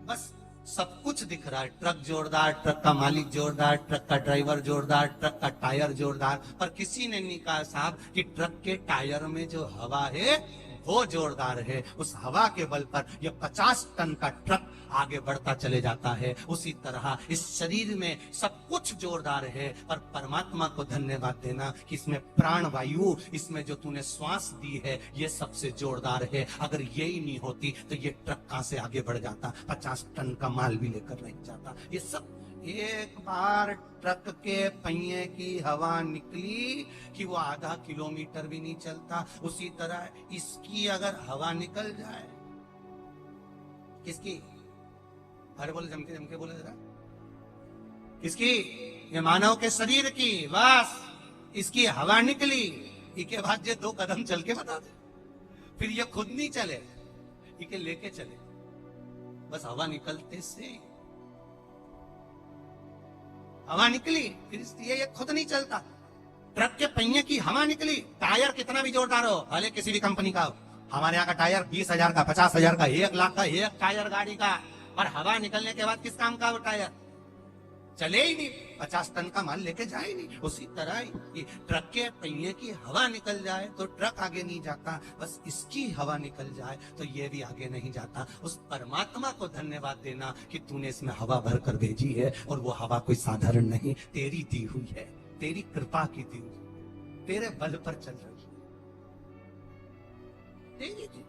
बस सब कुछ दिख रहा है, ट्रक जोरदार, ट्रक का मालिक जोरदार, ट्रक का ड्राइवर जोरदार, ट्रक का टायर जोरदार, पर किसी ने नहीं कहा साहब कि ट्रक के टायर में जो हवा है वो जोरदार है। उस हवा के बल पर यह 50 टन का ट्रक आगे बढ़ता चले जाता है। उसी तरह इस शरीर में सब कुछ जोरदार है, पर परमात्मा को धन्यवाद देना कि इसमें प्राण वायु, इसमें जो तूने श्वास दी है, ये सबसे जोरदार है। अगर ये ही नहीं होती तो ये ट्रक कहां से आगे बढ़ जाता, 50 टन का माल भी लेकर नहीं जाता। ये सब एक बार ट्रक के पहिए की हवा निकली कि वो आधा किलोमीटर भी नहीं चलता। उसी तरह इसकी अगर हवा निकल जाए, किसकी? अरे बोले जमके जमके बोले जरा, किसकी? ये मानव के शरीर की। बस इसकी हवा निकली, इसके बाद ये 2 कदम चल के बता दे, फिर ये खुद नहीं चले, इके लेके चले। बस हवा निकलते से हवा निकली, फिर इसलिए ये खुद नहीं चलता। ट्रक के पहिए की हवा निकली, टायर कितना भी जोरदार हो, भले किसी भी कंपनी का हो। हमारे यहाँ का टायर 20,000 का, 50,000 का, 1 लाख का एक टायर गाड़ी का, और हवा निकलने के बाद किस काम का वो टायर? चले ही नहीं, 50 टन का माल लेके जाए नहीं। उसी तरह ट्रक के पहिए की हवा निकल जाए तो ट्रक आगे नहीं जाता, बस इसकी हवा निकल जाए तो ये भी आगे नहीं जाता। उस परमात्मा को धन्यवाद देना कि तूने इसमें हवा भर कर भेजी है, और वो हवा कोई साधारण नहीं, तेरी दी हुई है, तेरी कृपा की दी हुई, तेरे बल पर चल रही है, तेरी दी।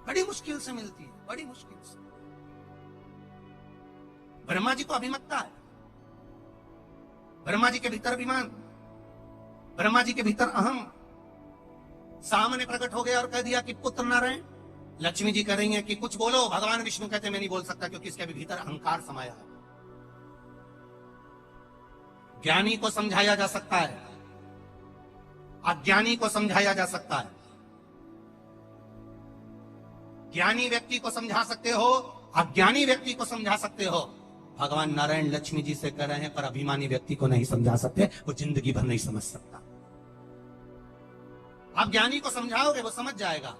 बड़ी मुश्किल से मिलती है, बड़ी मुश्किल से। ब्रह्मा जी को अभिमतता है, ब्रह्मा जी के भीतर अभिमान, ब्रह्मा जी के भीतर अहम सामने प्रकट हो गया और कह दिया कि पुत्र नारायण। लक्ष्मी जी कह रही हैं कि कुछ बोलो, भगवान विष्णु कहते मैं नहीं बोल सकता क्योंकि इसके भी भीतर अहंकार समाया है। ज्ञानी को समझाया जा सकता है, अज्ञानी को समझाया जा सकता है। ज्ञानी व्यक्ति को समझा सकते हो, अज्ञानी व्यक्ति को समझा सकते हो। भगवान नारायण लक्ष्मी जी से कह रहे हैं, पर अभिमानी व्यक्ति को नहीं समझा सकते, वो जिंदगी भर नहीं समझ सकता। आप ज्ञानी को समझाओगे वो समझ जाएगा,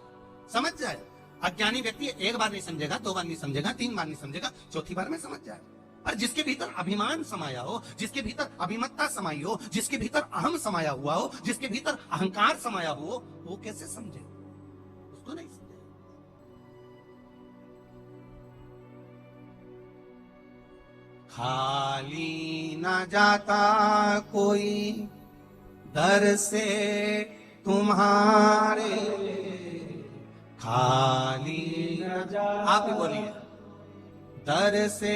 समझ जाएगा। अज्ञानी व्यक्ति एक बार नहीं समझेगा, 2 बार नहीं समझेगा, 3 बार नहीं समझेगा, चौथी बार में समझ जाएगा। और जिसके भीतर अभिमान समाया हो, जिसके भीतर अभिमत्ता समाई हो, जिसके भीतर अहम समाया हुआ हो, जिसके भीतर अहंकार समाया हो, वो कैसे समझे? उसको नहीं समझे। खाली न जाता कोई दर से तुम्हारे, खाली न जाता, आप ही बोलिए, दर से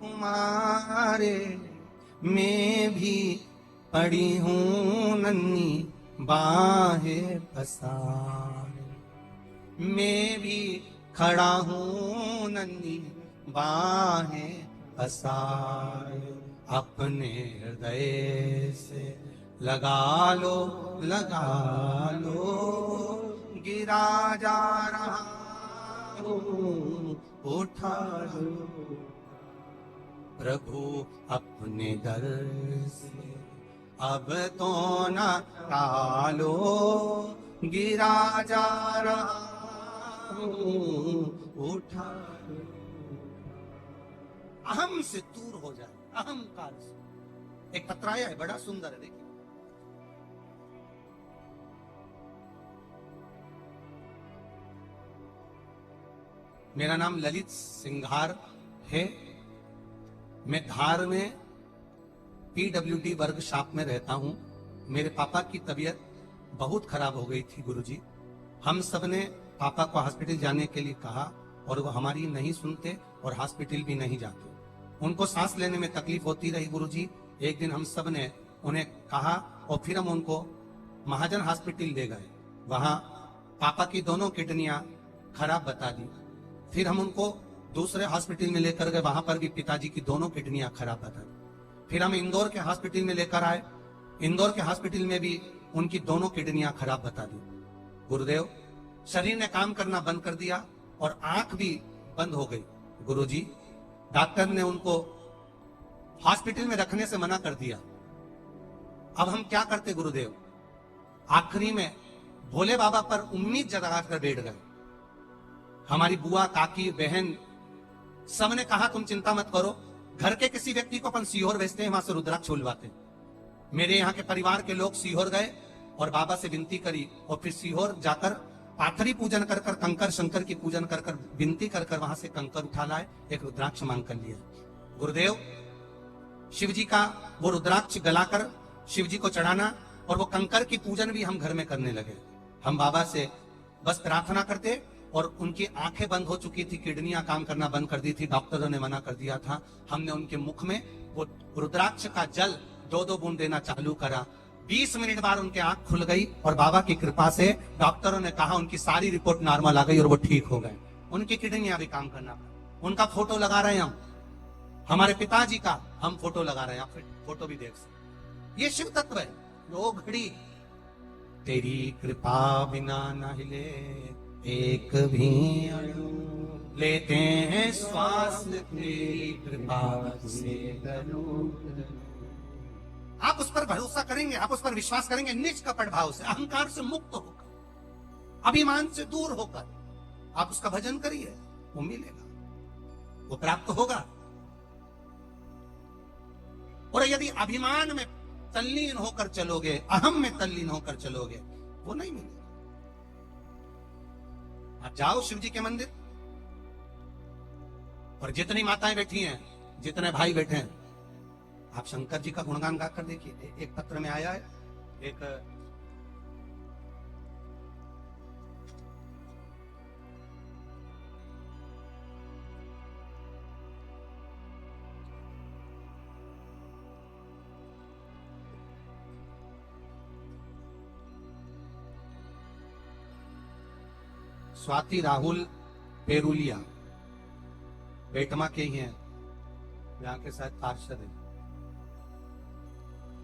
तुम्हारे मैं भी पड़ी हूँ नन्ही बाहें पसारे, मैं भी खड़ा हूँ नन्ही बाहें पसारे। अपने हृदय से लगा लो, लगा लो, गिरा जा रहा हूँ, उठा लो प्रभु अपने दर से, अब तो न टालो, गिरा जा रहा हूँ, उठा लो। अहम से दूर हो जाए, अहंकार से। एक पत्र आया है, बड़ा सुंदर है, देखिए। मेरा नाम ललित सिंघार है, मैं धार में PWD वर्ग शॉप में रहता हूं। मेरे पापा की तबीयत बहुत खराब हो गई थी गुरुजी। हम सब ने पापा को हॉस्पिटल जाने के लिए कहा और वो हमारी नहीं सुनते और हॉस्पिटल भी नहीं जाते। उनको सांस लेने में तकलीफ होती रही गुरुजी। एक दिन हम सब ने उन्हें कहा और फिर हम उनको महाजन हॉस्पिटल ले गए। वहां पापा की दोनों किडनियां खराब बता दी। फिर हम उनको दूसरे हॉस्पिटल में लेकर गए, वहां पर भी पिताजी की दोनों किडनियां खराब बता दी। फिर हम इंदौर के हॉस्पिटल में लेकर आए, इंदौर के हॉस्पिटल में भी उनकी दोनों किडनियां खराब बता दी। गुरुदेव, शरीर ने काम करना बंद कर दिया, और आंख भी बंद हो गई। गुरुजी, डॉक्टर ने उनको हॉस्पिटल में रखने से मना कर दिया। अब हम क्या करते गुरुदेव? आखिरी में भोले बाबा पर उम्मीद जगा कर बैठ गए। हमारी बुआ, काकी, बहन सबने कहा तुम चिंता मत करो, घर के किसी व्यक्ति को अपन सीहोर भेजते हैं, वहां से रुद्राक्ष छुलवाते हैं। मेरे यहाँ के परिवार के लोग सीहोर गए और बाबा से विनती करी, और फिर सीहोर जाकर पाथरी पूजन कर कर, कंकर शंकर की पूजन कर कर, विनती कर कर वहां से कंकर उठा लाए, एक रुद्राक्ष मांग कर लिया। गुरुदेव, शिव जी का वो रुद्राक्ष गलाकर शिव जी को चढ़ाना और वो कंकर की पूजन भी हम घर में करने लगे। हम बाबा से बस प्रार्थना करते, और उनकी आंखें बंद हो चुकी थी, किडनियां काम करना बंद कर दी थी, डॉक्टरों ने मना कर दिया था। हमने उनके मुख में वो रुद्राक्ष का जल 2-2 बूंद देना चालू करा। 20 मिनट बाद उनकी आंख खुल गई, और बाबा की कृपा से डॉक्टरों ने कहा उनकी सारी रिपोर्ट नॉर्मल आ गई और वो ठीक हो गए। उनकी किडनियां भी काम करना, उनका फोटो लगा रहे हैं हम, हमारे पिताजी का हम फोटो लगा रहे हैं, आप फोटो भी देख सकते। ये शिव तत्व है। वो घड़ी तेरी कृपा बिना न हिले एक भी अणु, लेते हैं श्वास तेरी कृपा से तनु। आप उस पर भरोसा करेंगे, आप उस पर विश्वास करेंगे, निज कपट भाव से, अहंकार से मुक्त होकर, अभिमान से दूर होकर आप उसका भजन करिए, वो मिलेगा, वो प्राप्त होगा। और यदि अभिमान में तल्लीन होकर चलोगे, अहम में तल्लीन होकर चलोगे, वो नहीं मिलेगा। आप जाओ शिव जी के मंदिर, और जितनी माताएं बैठी हैं, जितने भाई बैठे हैं, आप शंकर जी का गुणगान गाकर देखिए। एक पत्र में आया है, एक स्वाति राहुल पेरुलिया, बेटमा के ही हैं, यहाँ के शायद पार्षद हैं।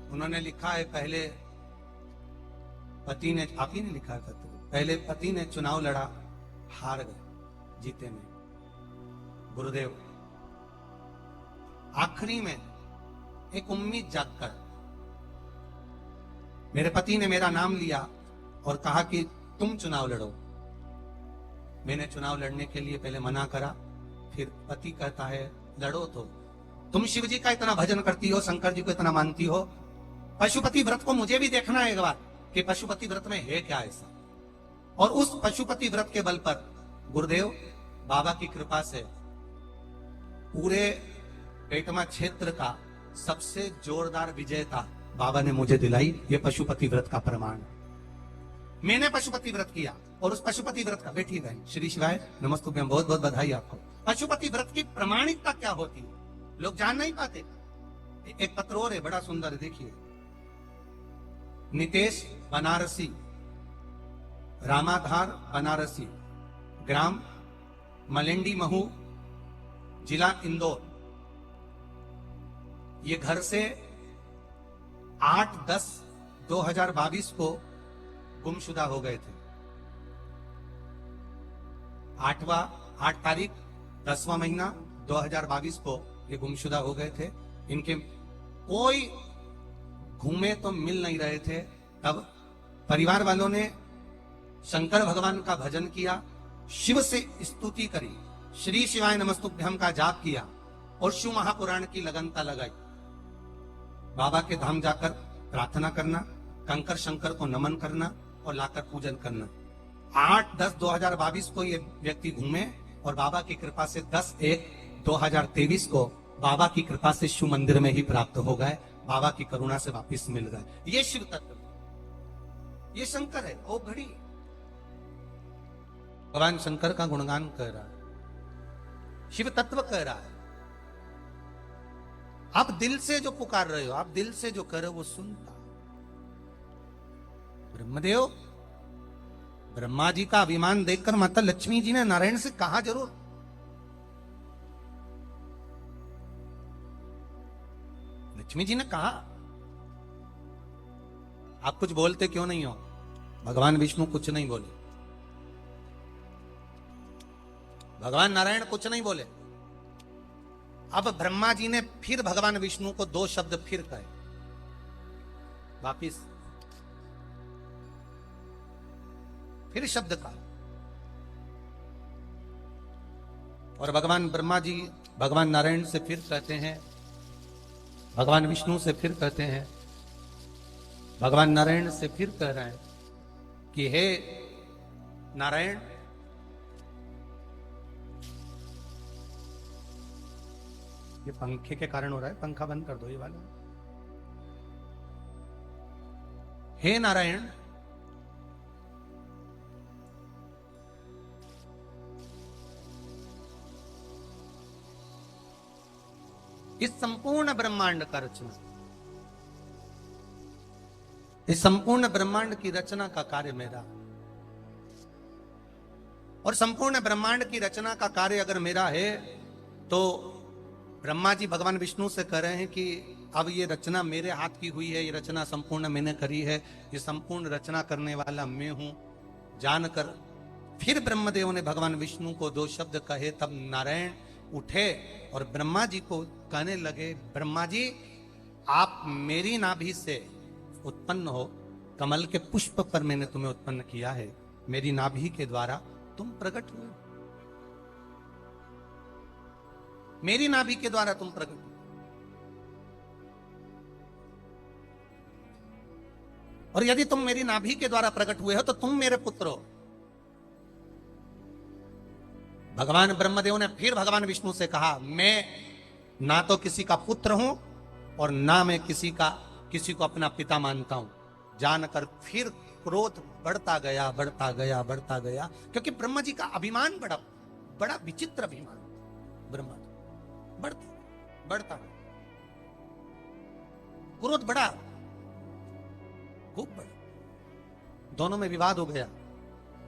उन्होंने लिखा है, पहले पति ने, आप ही ने लिखा था, तो पहले पति ने चुनाव लड़ा, हार गए, जीते नहीं। गुरुदेव, आखिरी में एक उम्मीद जागकर मेरे पति ने मेरा नाम लिया और कहा कि तुम चुनाव लड़ो। मैंने चुनाव लड़ने के लिए पहले मना करा, फिर पति कहता है लड़ो। तो तुम शिव जी का इतना भजन करती हो, शंकर जी को इतना मानती हो, पशुपति व्रत को मुझे भी देखना है एक बार कि पशुपति व्रत में है क्या ऐसा। और उस पशुपति व्रत के बल पर गुरुदेव बाबा की कृपा से पूरे पेटमा क्षेत्र का सबसे जोरदार विजेता बाबा ने मुझे दिलाई। ये पशुपति व्रत का प्रमाण। मैंने पशुपति व्रत किया, और उस पशुपति व्रत का, बैठी बहन श्री शिवाय नमस्तुभ्यं, बहुत बहुत बधाई आपको। पशुपति व्रत की प्रमाणिकता क्या होती है लोग जान नहीं पाते। एक पत्र और है, बड़ा सुंदर है, देखिए। नितेश बनारसी, रामाधार बनारसी, ग्राम मलेंडी महू, जिला इंदौर। ये घर से 8/10/2022 को गुमशुदा हो गए थे। 8 तारीख 10वां महीना 2022 को ये गुमशुदा हो गए थे। इनके कोई घूमे तो मिल नहीं रहे थे। तब परिवार वालों ने शंकर भगवान का भजन किया, शिव से स्तुति करी, श्री शिवाय नमस्तुभ्यम का जाप किया, और शिव महापुराण की लगनता लगाई। बाबा के धाम जाकर प्रार्थना करना, कंकर शंकर को नमन करना और लाकर पूजन करना। 8/10/2022 को ये व्यक्ति घूमे, और बाबा की कृपा से 10/1/2023 को बाबा की कृपा से शिव मंदिर में ही प्राप्त हो गए, बाबा की करुणा से वापिस मिल गए। ये शिव तत्व, ये शंकर है। ओ घड़ी भगवान शंकर का गुणगान कर रहा है, शिव तत्व कह रहा है। आप दिल से जो पुकार रहे हो, आप दिल से जो कर रहे हो, वो सुनता। ब्रह्मदेव, ब्रह्मा जी का अभिमान देखकर माता लक्ष्मी जी ने नारायण से कहा जरूर, लक्ष्मी जी ने कहा आप कुछ बोलते क्यों नहीं हो? भगवान विष्णु कुछ नहीं बोले। भगवान नारायण कुछ नहीं बोले। अब ब्रह्मा जी ने फिर भगवान विष्णु को दो शब्द फिर कहे वापिस, फिर शब्द कहा। और भगवान ब्रह्मा जी भगवान नारायण से फिर कहते हैं, भगवान विष्णु से फिर कहते हैं, भगवान नारायण से फिर कह रहे हैं कि हे नारायण, ये पंखे के कारण हो रहा है, पंखा बंद कर दो ये वाला। हे नारायण, इस संपूर्ण ब्रह्मांड का रचना, इस संपूर्ण ब्रह्मांड की रचना का कार्य मेरा, और संपूर्ण ब्रह्मांड की रचना का कार्य अगर मेरा है तो ब्रह्मा जी भगवान विष्णु से कह रहे हैं कि अब ये रचना मेरे हाथ की हुई है, ये रचना संपूर्ण मैंने करी है, ये संपूर्ण रचना करने वाला मैं हूं जानकर फिर ब्रह्मदेव ने भगवान विष्णु को दो शब्द कहे। तब नारायण उठे और ब्रह्मा जी को कहने लगे, ब्रह्मा जी आप मेरी नाभि से उत्पन्न हो, कमल के पुष्प पर मैंने तुम्हें उत्पन्न किया है, मेरी नाभि के द्वारा तुम प्रकट हुए, मेरी नाभि के द्वारा तुम प्रकट हुए। और यदि तुम मेरी नाभि के द्वारा प्रकट हुए हो तो तुम मेरे पुत्र हो। भगवान ब्रह्मदेव ने फिर भगवान विष्णु से कहा, मैं ना तो किसी का पुत्र हूं और ना मैं किसी को अपना पिता मानता हूं। जानकर फिर क्रोध बढ़ता गया, बढ़ता गया, बढ़ता गया, क्योंकि ब्रह्मा जी का अभिमान बड़ा विचित्र अभिमान, ब्रह्मा बढ़ता क्रोध बढ़ा, खूब बढ़ा, दोनों में विवाद हो गया।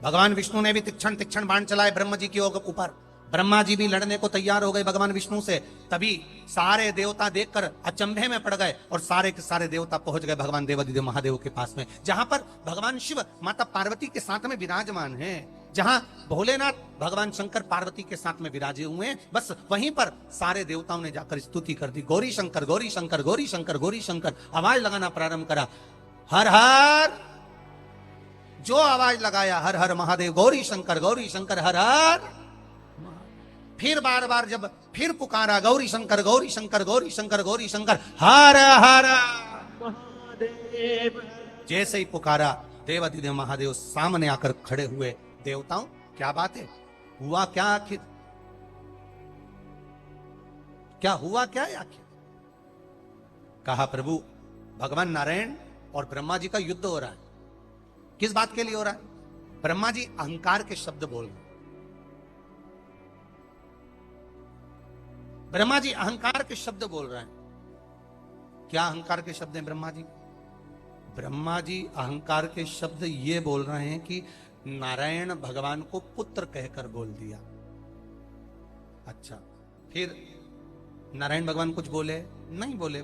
भगवान विष्णु ने भी तीक्ष्ण बाण चलाए ब्रह्मा जी के ऊपर, ब्रह्मा जी भी लड़ने को तैयार हो गए भगवान विष्णु से। तभी सारे देवता देखकर अचंभे में पड़ गए और सारे के सारे देवता पहुंच गए भगवान देवादिदेव महादेव के पास में, जहां पर भगवान शिव माता पार्वती के साथ में विराजमान हैं, जहां भोलेनाथ भगवान शंकर पार्वती के साथ में विराजे हुए हैं। बस वहीं पर सारे देवताओं ने जाकर स्तुति कर दी, गौरी शंकर गौरी शंकर गौरी शंकर गौरी शंकर, आवाज लगाना प्रारंभ करा। हर हर, जो आवाज लगाया हर हर महादेव, गौरी शंकर हर हर। फिर बार बार जब फिर पुकारा गौरी शंकर गौरी शंकर गौरी शंकर गौरी शंकर हर हर महादेव, जैसे ही पुकारा देवादिदेव महादेव सामने आकर खड़े हुए। देवताओं क्या बात है, हुआ क्या आखिर, क्या हुआ क्या है आखिर? कहा प्रभु भगवान नारायण और ब्रह्मा जी का युद्ध हो रहा है। किस बात के लिए हो रहा है? ब्रह्मा जी अहंकार के शब्द बोल रहे, ब्रह्मा जी अहंकार के शब्द बोल रहे हैं। क्या अहंकार के शब्द हैं ब्रह्मा जी? ब्रह्मा जी अहंकार के शब्द ये बोल रहे हैं कि नारायण भगवान को पुत्र कहकर बोल दिया। अच्छा, फिर नारायण भगवान कुछ बोले? नहीं बोले।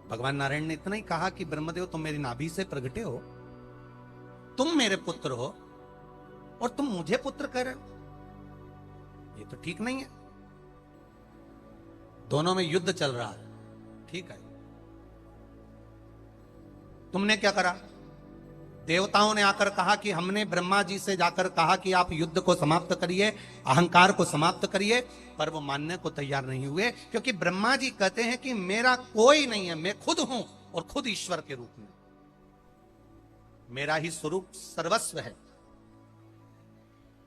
भगवान नारायण ने इतना ही कहा कि ब्रह्मदेव तुम मेरी नाभि से प्रगटे हो, तुम मेरे पुत्र हो और तुम मुझे पुत्र कह रहे हो, ये तो ठीक नहीं है। दोनों में युद्ध चल रहा है, ठीक है। तुमने क्या करा? देवताओं ने आकर कहा कि हमने ब्रह्मा जी से जाकर कहा कि आप युद्ध को समाप्त करिए, अहंकार को समाप्त करिए, पर वो मानने को तैयार नहीं हुए, क्योंकि ब्रह्मा जी कहते हैं कि मेरा कोई नहीं है, मैं खुद हूं और खुद ईश्वर के रूप में, मेरा ही स्वरूप सर्वस्व है।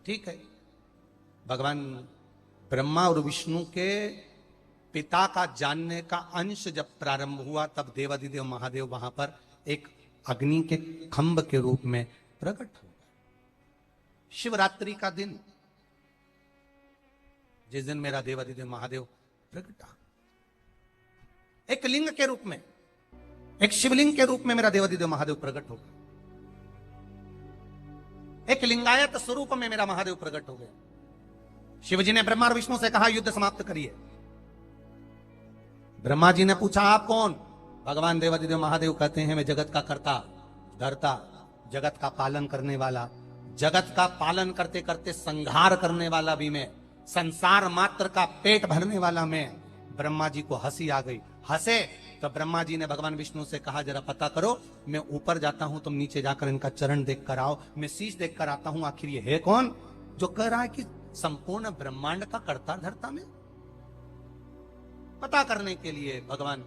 ठीक है, भगवान ब्रह्मा और विष्णु के पिता का जानने का अंश जब प्रारंभ हुआ, तब देवादिदेव महादेव वहां पर एक अग्नि के खंभ के रूप में प्रकट हो गए। शिवरात्रि का दिन, जिस दिन मेरा देवादिदेव महादेव प्रकटा, एक लिंग के रूप में, एक शिवलिंग के रूप में मेरा देवादिदेव महादेव प्रकट हो गए, एक लिंगायत स्वरूप में मेरा महादेव प्रकट हो गया। शिवजी ने ब्रह्मा और विष्णु से कहा युद्ध समाप्त करिए। ब्रह्मा जी ने पूछा आप कौन? भगवान देवादिदेव महादेव कहते हैं मैं जगत का कर्ता धर्ता, जगत का पालन करने वाला, जगत का पालन करते करते संहार करने वाला भी मैं, संसार मात्र का पेट भरने वाला मैं। ब्रह्मा जी को हंसी आ गई, हंसे तो ब्रह्मा जी ने भगवान विष्णु से कहा जरा पता करो, मैं ऊपर जाता हूं, तुम नीचे जाकर इनका चरण देख कर आओ, मैं शीश देख कर आता हूं, आखिर ये है कौन जो कह रहा है कि संपूर्ण ब्रह्मांड का कर्ता धर्ता में। पता करने के लिए भगवान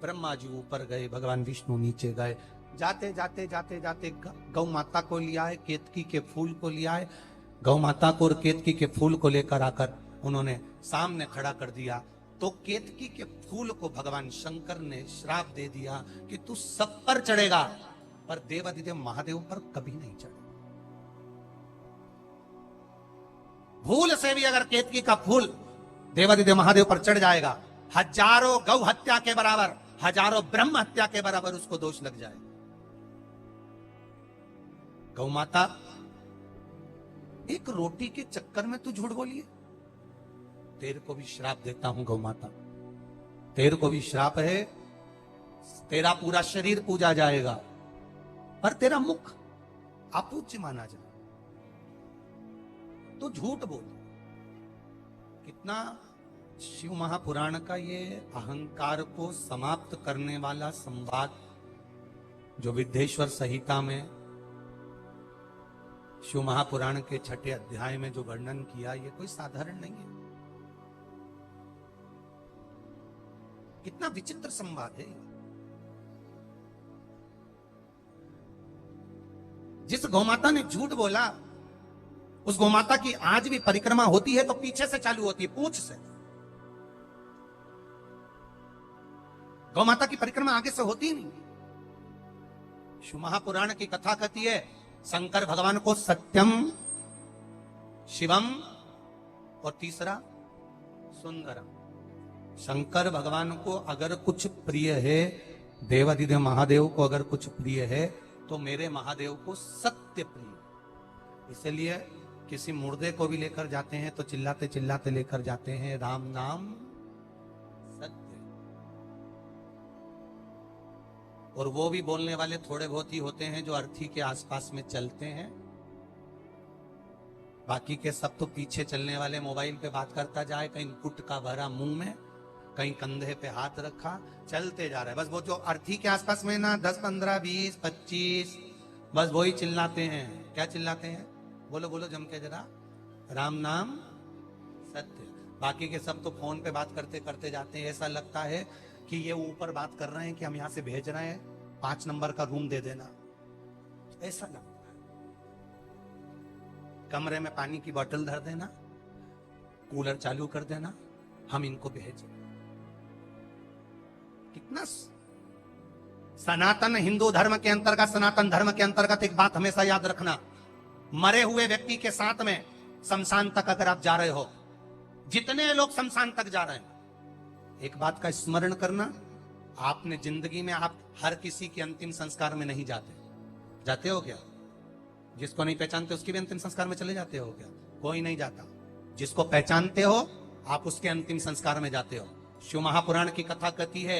ब्रह्मा जी ऊपर गए, भगवान विष्णु नीचे गए। जाते जाते जाते जाते गौ माता को लिया है, केतकी के फूल को लिया है, गौ माता को और केतकी के फूल को लेकर आकर उन्होंने सामने खड़ा कर दिया। तो केतकी के फूल को भगवान शंकर ने श्राप दे दिया कि तू सब पर चढ़ेगा पर देवाधिदेव महादेव पर कभी नहीं चढ़े। भूल से भी अगर केतकी का फूल देवाधिदेव महादेव पर चढ़ जाएगा, हजारों गौ हत्या के बराबर, हजारों ब्रह्म हत्या के बराबर उसको दोष लग जाए। गौ माता एक रोटी के चक्कर में तू झूठ बोलिए, तेरे को भी श्राप देता हूं गौ माता, तेरे को भी श्राप है, तेरा पूरा शरीर पूजा जाएगा पर तेरा मुख अपूज्य माना जाए। तो झूठ बोल। कितना शिव महापुराण का ये अहंकार को समाप्त करने वाला संवाद जो विद्येश्वर संहिता में शिव महापुराण के 6ठे अध्याय में जो वर्णन किया, ये कोई साधारण नहीं है। कितना विचित्र संवाद है। जिस गौमाता ने झूठ बोला, उस गौमाता की आज भी परिक्रमा होती है तो पीछे से चालू होती है, पूंछ से। गौमाता की परिक्रमा आगे से होती नहीं। शिव महापुराण की कथा कहती है शंकर भगवान को सत्यम, शिवम और तीसरा सुंदरम। शंकर भगवान को अगर कुछ प्रिय है, देवाधिदेव महादेव को अगर कुछ प्रिय है तो मेरे महादेव को सत्य प्रिय। इसलिए किसी मुर्दे को भी लेकर जाते हैं तो चिल्लाते चिल्लाते लेकर जाते हैं, राम नाम सत्य। और वो भी बोलने वाले थोड़े बहुत ही होते हैं जो अर्थी के आसपास में चलते हैं, बाकी के सब तो पीछे चलने वाले मोबाइल पे बात करता जाए, कहीं गुटखा भरा मुंह में, कहीं कंधे पे हाथ रखा, चलते जा रहा है। बस वो जो अर्थी के आसपास में ना 10, 15, 20, 25 बस वही चिल्लाते हैं। क्या चिल्लाते हैं? बोलो बोलो जम के जरा, राम नाम सत्य। बाकी के सब तो फोन पे बात करते करते जाते हैं। ऐसा लगता है कि ये ऊपर बात कर रहे हैं कि हम यहां से भेज रहे हैं, 5 नंबर का रूम दे देना, ऐसा लगता है। कमरे में पानी की बोतल धर देना, कूलर चालू कर देना, हम इनको भेजें। कितना सनातन हिंदू धर्म के अंतर्गत, सनातन धर्म के अंतर्गत एक बात हमेशा याद रखना, मरे हुए व्यक्ति के साथ में शमशान तक अगर आप जा रहे हो, जितने लोग शमशान तक जा रहे हैं, एक बात का स्मरण करना, आपने जिंदगी में आप हर किसी के अंतिम संस्कार में नहीं जाते। जाते हो क्या? जिसको नहीं पहचानते उसके भी अंतिम संस्कार में चले जाते हो क्या? कोई नहीं जाता। जिसको पहचानते हो आप उसके अंतिम संस्कार में जाते हो। शिव महापुराण की कथा कहती है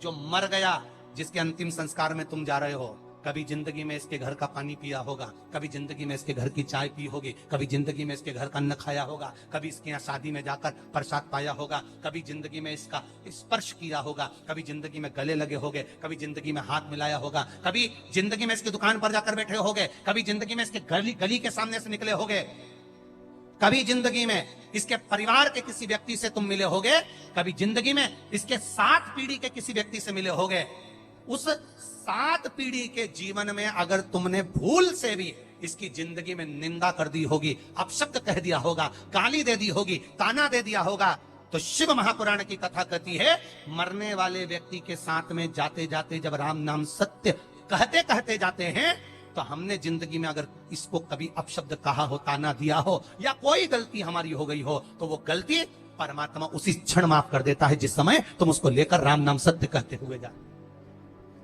जो मर गया, जिसके अंतिम संस्कार में तुम जा रहे हो, कभी जिंदगी में इसके घर का पानी पिया होगा, कभी जिंदगी में इसके घर की चाय पी होगी, कभी जिंदगी में इसके घर का अन्न खाया होगा, कभी इसके यहाँ शादी में जाकर प्रसाद पाया होगा, कभी जिंदगी में इसका स्पर्श किया होगा, कभी जिंदगी में गले लगे होंगे, कभी जिंदगी में हाथ मिलाया होगा, कभी जिंदगी में इसकी दुकान पर जाकर बैठे होंगे, कभी जिंदगी में इसके गली के सामने से निकले होंगे, कभी जिंदगी में इसके परिवार के किसी व्यक्ति से तुम मिले होगे, कभी जिंदगी में इसके 7 पीढ़ी के किसी व्यक्ति से मिले होगे। उस 7 पीढ़ी के जीवन में अगर तुमने भूल से भी इसकी जिंदगी में निंदा कर दी होगी, अपशब्द कह दिया होगा, गाली दे दी होगी, ताना दे दिया होगा, तो शिव महापुराण की कथा कहती है मरने वाले व्यक्ति के साथ में जाते जाते जब राम नाम सत्य कहते कहते जाते हैं, तो हमने जिंदगी में अगर इसको कभी अपशब्द कहा हो, ताना दिया हो, या कोई गलती हमारी हो गई हो, तो वो गलती परमात्मा उसी क्षण माफ कर देता है जिस समय तुम उसको लेकर राम नाम सत्य कहते हुए जाते।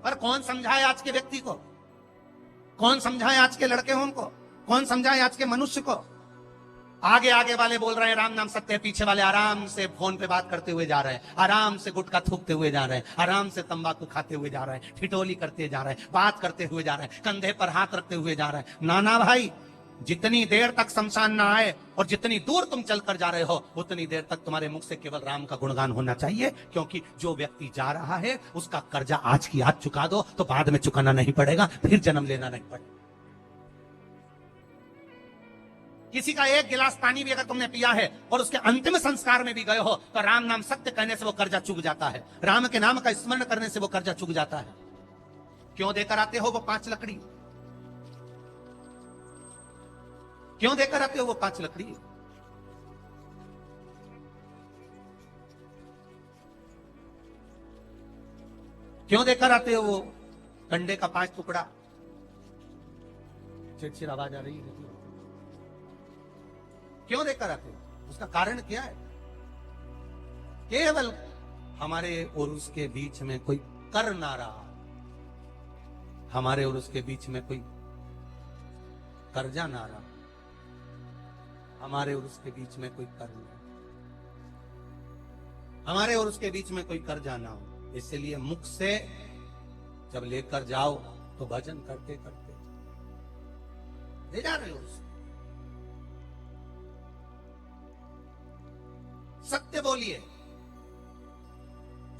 पर कौन समझाए आज के व्यक्ति को? कौन समझाए आज के लड़के उनको? कौन समझाए आज के मनुष्य को? आगे आगे वाले बोल रहे हैं राम नाम सत्य, पीछे वाले आराम से फोन पे बात करते हुए जा रहे हैं, आराम से गुटखा थूकते हुए जा रहे हैं, आराम से तंबाकू खाते हुए जा रहे हैं, ठिठोली करते जा रहे हैं, बात करते हुए जा रहे हैं, कंधे पर हाथ रखते हुए जा रहे हैं। नाना भाई, जितनी देर तक शमशान ना आए और जितनी दूर तुम चलकर जा रहे हो उतनी देर तक तुम्हारे मुख से केवल राम का गुणगान होना चाहिए, क्योंकि जो व्यक्ति जा रहा है उसका कर्जा आज की आज चुका दो तो बाद में चुकाना नहीं पड़ेगा, फिर जन्म लेना नहीं पड़ेगा। किसी का एक गिलास पानी भी अगर तुमने पिया है और उसके अंतिम संस्कार में भी गए हो तो राम नाम सत्य कहने से वो कर्जा चुक जाता है, राम के नाम का स्मरण करने से वो कर्जा चुक जाता है। क्यों देकर आते हो वो 5 लकड़ी? क्यों देकर आते हो वो 5 लकड़ी? क्यों देकर आते हो वो कंडे का 5 टुकड़ा? चिड़चिड़ आवाज आ रही है। क्यों देकर आते हो? उसका कारण क्या है? केवल हमारे और उसके बीच में कोई कर ना रहा, हमारे और उसके बीच में कोई कर्जा ना रहा, हमारे और उसके बीच में कोई कर ना, हमारे और उसके बीच में कोई कर्जा ना हो। इसलिए मुख से जब लेकर जाओ तो भजन करते करते ले जा रहे हो उसको। सत्य बोलिए।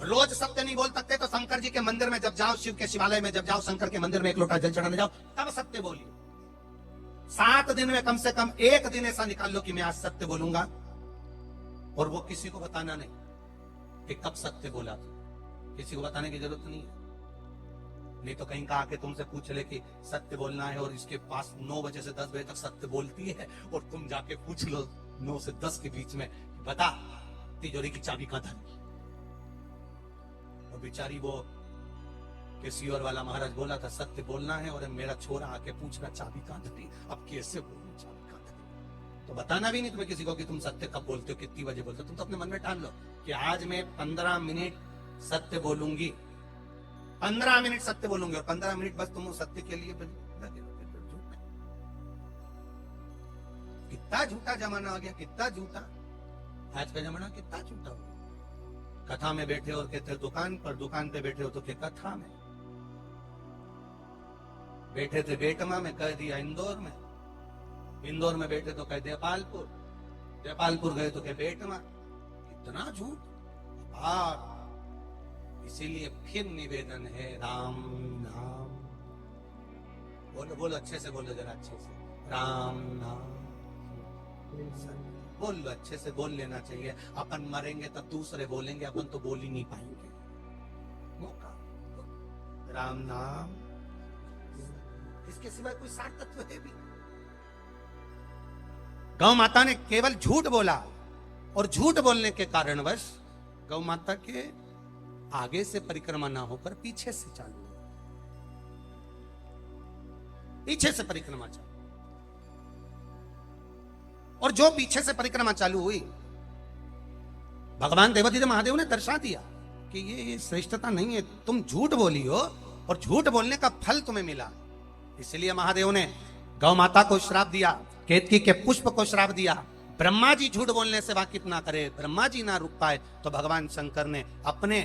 रोज सत्य नहीं बोल सकते तो शंकर जी के मंदिर में जब जाओ, शिव के शिवालय में जब जाओ, शंकर के मंदिर में 1 लोटा जल चढ़ाने जाओ, तब सत्य बोलिए। 7 दिन में कम से कम 1 दिन ऐसा निकाल लो कि मैं आज सत्य बोलूंगा, और वो किसी को बताना नहीं कि कब सत्य बोला था। किसी को बताने की जरूरत नहीं है। नहीं तो कहीं का आके तुमसे पूछ ले कि सत्य बोलना है और इसके पास 9 बजे से 10 बजे तक सत्य बोलती है, और तुम जाके पूछ लो 9 से 10 के बीच में, बता तिजोरी की चाबी कहां धरी? और बेचारी वो केसियोर वाला महाराज बोला था सत्य बोलना है, और मेरा छोरा आके पूछ रहा चाबी कहां धरी, अब कैसे बोलूं चाबी कहां धरी? तो बताना भी नहीं तुम्हें किसी को कि तुम सत्य कब बोलते हो, कितनी बजे बोलते हो। तुम तो अपने मन में ठान लो कि आज मैं 15 मिनट सत्य बोलूंगी, 15 मिनट सत्य बोलूंगी, और 15 मिनट बस तुम सत्य के लिए लगे। कितना झूठा जमाना आ गया, कितना झूठा। आज का जमाना कितना झूठा हो गया। कथा में बैठे और कहते हो दुकान पर, दुकान पे बैठे हो तो क्या कथा में बैठे थे, बेटमा में कह दिया इंदौर में, इंदौर में बैठे तो कह देपालपुर, देपालपुर गए तो क्या बेटमा। इतना झूठ। इसीलिए फिर निवेदन है राम नाम बोलो, बोलो अच्छे से बोलो, जरा अच्छे से, राम नाम बोल लो, अच्छे से बोल लेना चाहिए। अपन मरेंगे तब दूसरे बोलेंगे, अपन तो बोल ही नहीं पाएंगे। मौका राम नाम, इसके सिवाय कोई सार तत्व है भी? गौ माता ने केवल झूठ बोला, और झूठ बोलने के कारणवश गौ माता के आगे से परिक्रमा ना होकर पीछे से चालू, पीछे से परिक्रमा चालू। और जो पीछे से परिक्रमा चालू हुई, भगवान देवाधिदेव महादेव ने दर्शा दिया कि ये श्रेष्ठता नहीं है, तुम झूठ बोली हो और झूठ बोलने का फल तुम्हें मिला। इसलिए महादेव ने गौ माता को श्राप दिया, केतकी के पुष्प को श्राप दिया। ब्रह्मा जी झूठ बोलने से वाकिफ ना करे, ब्रह्मा जी ना रुक पाए, तो भगवान शंकर ने अपने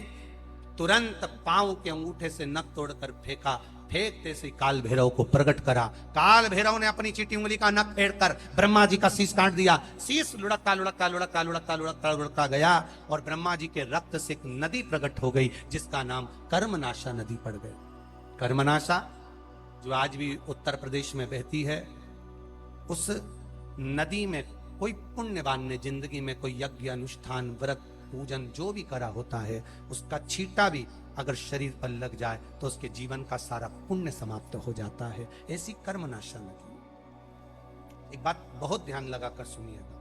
तुरंत पांव के अंगूठे से नख तोड़कर फेंका, फेंकते से काल भैरव को प्रकट करा। काल भैरव ने अपनी चीटी उंगली का नख फेंककर ब्रह्मा जी का शीश काट दिया। शीश लुढ़कता लुढ़कता लुढ़कता लुढ़कता लुढ़कता लुढ़कता गया, और ब्रह्मा जी के रक्त से एक नदी प्रकट हो गई, जिसका नाम कर्मनाशा नदी पड़ गई। कर्मनाशा जो आज भी उत्तर प्रदेश में बहती है, उस नदी में कोई पुण्यवान ने जिंदगी में कोई यज्ञ अनुष्ठान व्रत पूजन जो भी करा होता है, उसका छींटा भी अगर शरीर पर लग जाए तो उसके जीवन का सारा पुण्य समाप्त हो जाता है। ऐसी कर्मनाशा नदी। एक बात बहुत ध्यान लगाकर सुनिएगा।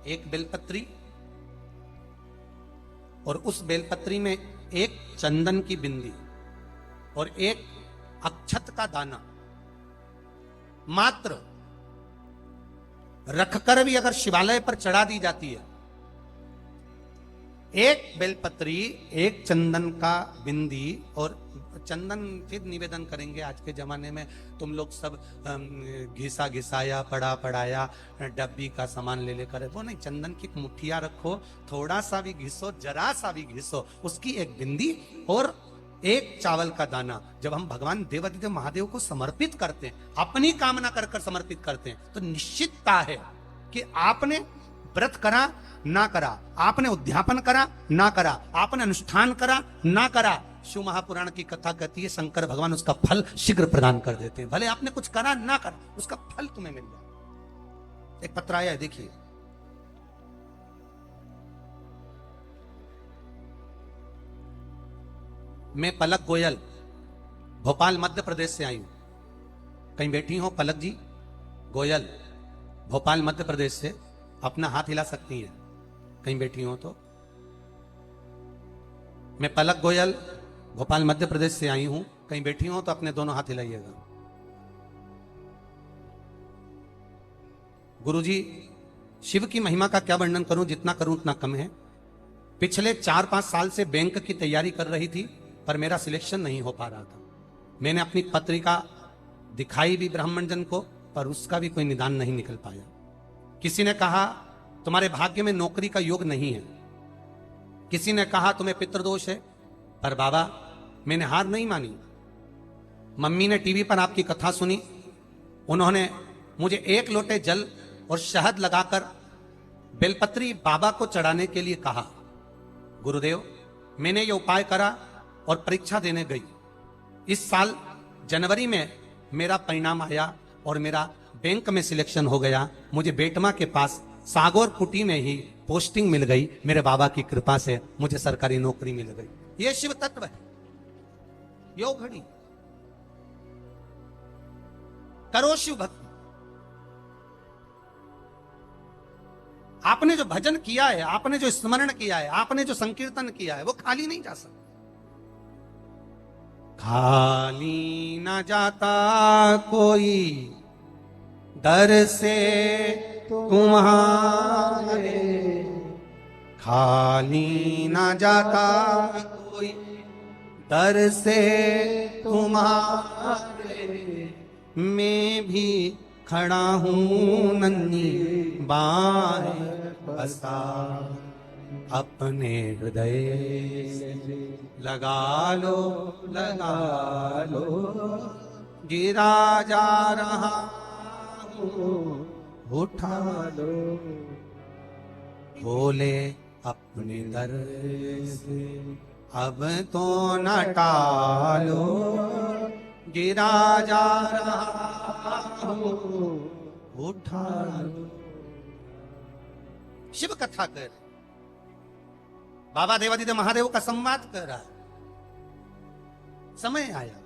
एक बेलपत्री, और उस बेलपत्री में एक चंदन की बिंदी और एक अक्षत का दाना मात्र रखकर भी अगर शिवालय पर चढ़ा दी जाती है, एक बेलपत्री, एक चंदन का बिंदी, और चंदन फिर निवेदन करेंगे। आज के जमाने में तुम लोग सब घिसा घिसाया, पड़ा पड़ाया, डब्बी का सामान ले लेकर, वो नहीं, चंदन की मुठिया रखो, थोड़ा सा भी घिसो, जरा सा भी घिसो, उसकी एक बिंदी और एक चावल का दाना जब हम भगवान देवादिदेव महादेव को समर्पित करते हैं, अपनी कामना कर कर समर्पित करते हैं, तो निश्चितता है कि आपने व्रत करा ना करा, आपने उद्यापन करा ना करा, आपने अनुष्ठान करा ना करा, शिव महापुराण की कथा कहती है शंकर भगवान उसका फल शीघ्र प्रदान कर देते हैं। भले आपने कुछ करा ना करा, उसका फल तुम्हें मिल जाए। एक पत्र आया है, देखिए। मैं पलक गोयल भोपाल मध्य प्रदेश से आई हूं। कहीं बैठी हो पलक जी गोयल भोपाल मध्य प्रदेश से? अपना हाथ हिला सकती हैं कहीं बैठी हो तो। मैं पलक गोयल भोपाल मध्य प्रदेश से आई हूं, कहीं बैठी हो तो अपने दोनों हाथ हिलाइएगा। गुरुजी, शिव की महिमा का क्या वर्णन करूं, जितना करूं उतना कम है। पिछले 4-5 साल से बैंक की तैयारी कर रही थी, पर मेरा सिलेक्शन नहीं हो पा रहा था। मैंने अपनी पत्रिका दिखाई भी ब्राह्मण जन को, पर उसका भी कोई निदान नहीं निकल पाया। किसी ने कहा तुम्हारे भाग्य में नौकरी का योग नहीं है, किसी ने कहा तुम्हें पितृदोष है, पर बाबा मैंने हार नहीं मानी। मम्मी ने टीवी पर आपकी कथा सुनी, उन्होंने मुझे 1 लोटे जल और शहद लगाकर बेलपत्री बाबा को चढ़ाने के लिए कहा। गुरुदेव, मैंने ये उपाय करा और परीक्षा देने गई। इस साल जनवरी में मेरा परिणाम आया और मेरा बैंक में सिलेक्शन हो गया। मुझे बेटमा के पास सागौर कुटी में ही पोस्टिंग मिल गई। मेरे बाबा की कृपा से मुझे सरकारी नौकरी मिल गई। यह शिव तत्व है। यो घड़ी करो शिव भक्ति। आपने जो भजन किया है, आपने जो स्मरण किया है, आपने जो संकीर्तन किया है, वो खाली नहीं जा सकता। खाली न जाता कोई दर से तुम्हारे, खाली न जाता कोई दर से तुम्हारे। मैं भी खड़ा हूं नन्ही बाहें बसा, अपने हृदय लगा लो लगा लो। गिरा जा रहा हूं उठा लो, बोले अपने दर से अब तो न टालो। गिरा जा रहा हूं उठा लो। शिव कथा कर, बाबा देवादिदेव महादेव का संवाद कर रहा है। समय आया,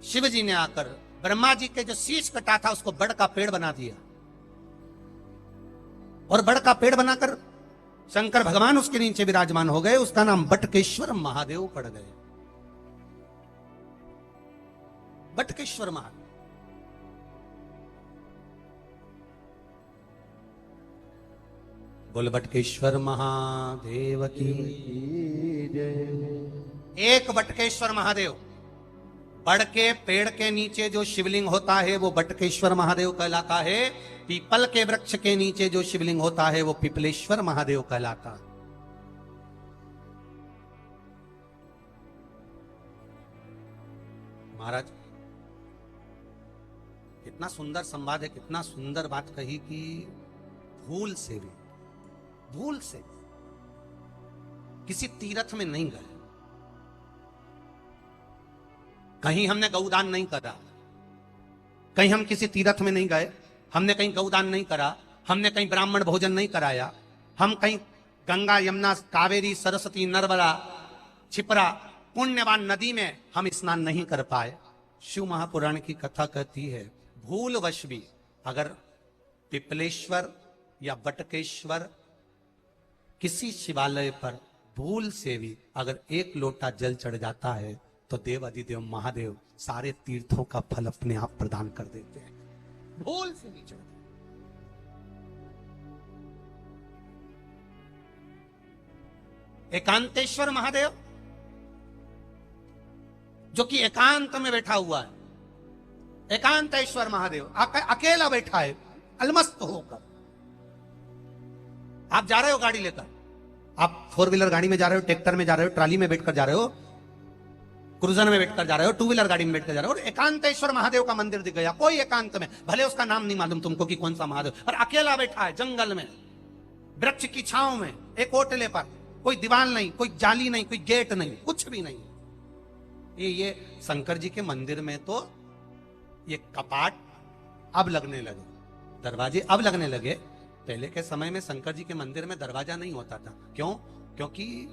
शिव जी ने आकर ब्रह्मा जी के जो शीश कटा था उसको बड़ का पेड़ बना दिया, और बड़ का पेड़ बनाकर शंकर भगवान उसके नीचे विराजमान हो गए। उसका नाम बटकेश्वर महादेव पड़ गए। बटकेश्वर महादेव। बोल बटकेश्वर महादेव की जय। एक बटकेश्वर महादेव। बड़ के पेड़ के नीचे जो शिवलिंग होता है वो बटकेश्वर महादेव कहलाता है। पीपल के वृक्ष के नीचे जो शिवलिंग होता है वो पिपलेश्वर महादेव कहलाता है। महाराज, कितना सुंदर संवाद है, कितना सुंदर बात कही कि भूल से किसी तीर्थ में नहीं गए, कहीं हमने गौदान नहीं करा, कहीं हम किसी तीर्थ में नहीं गए, हमने कहीं गौदान नहीं करा, हमने कहीं ब्राह्मण भोजन नहीं कराया, हम कहीं गंगा यमुना कावेरी सरस्वती नर्मदा छिपरा पुण्यवान नदी में हम स्नान नहीं कर पाए। शिव महापुराण की कथा कहती है भूलवश भी अगर पिपलेश्वर या बटकेश्वर किसी शिवालय पर भूल से भी अगर 1 लोटा जल चढ़ जाता है तो देव अधिदेव महादेव सारे तीर्थों का फल अपने आप प्रदान कर देते हैं। भूल से भी चढ़। एकांतेश्वर महादेव जो कि एकांत में बैठा हुआ है, एकांतेश्वर महादेव अकेला बैठा है अलमस्त होकर। आप जा रहे हो गाड़ी लेकर, आप 4 व्हीलर गाड़ी में जा रहे हो, ट्रैक्टर में जा रहे हो, ट्राली में बैठकर जा रहे हो, क्रूजर में बैठकर जा रहे हो, 2 व्हीलर गाड़ी में बैठकर जा रहे हो, और एकांतेश्वर महादेव का मंदिर दिख गया, कोई एकांत में, भले उसका नाम नहीं मालूम तुमको कि कौन सा महादेव, और अकेला बैठा है जंगल में, वृक्ष की छांव में, एक ओटले पर, कोई दीवार नहीं, कोई जाली नहीं, कोई गेट नहीं, कुछ भी नहीं। ये शंकर जी के मंदिर में तो ये कपाट अब लगने लगे, दरवाजे अब लगने लगे। पहले के समय में शंकर जी के मंदिर में दरवाजा नहीं होता था। क्यों? क्योंकि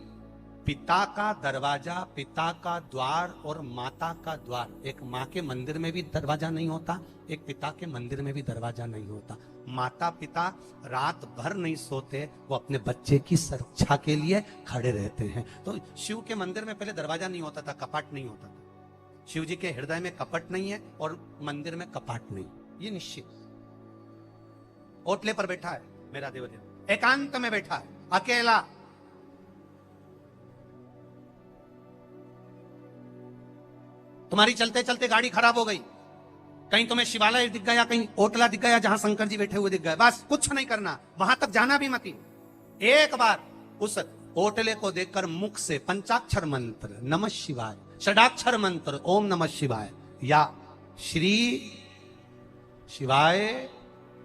पिता का दरवाजा, पिता का द्वार और माता का द्वार, एक माँ के मंदिर में भी दरवाजा नहीं होता, एक पिता के मंदिर में भी दरवाजा नहीं होता। माता पिता रात भर नहीं सोते, वो अपने बच्चे की सुरक्षा के लिए खड़े रहते हैं। तो शिव के मंदिर में पहले दरवाजा नहीं होता था, कपाट नहीं होता था। शिव जी के हृदय में कपट नहीं है और मंदिर में कपाट नहीं, ये निश्चित। ओटले पर बैठा है मेरा देवदेव, एकांत में बैठा है, अकेला। तुम्हारी चलते चलते गाड़ी खराब हो गई, कहीं तुम्हें शिवालय दिख गया, कहीं ओटला दिख गया जहां शंकर जी बैठे हुए दिख गए, बस कुछ नहीं करना, वहां तक जाना भी मत। एक बार उस ओटले को देखकर मुख से पंचाक्षर मंत्र नमः शिवाय, षडाक्षर मंत्र ओम नमः शिवाय या श्री शिवाय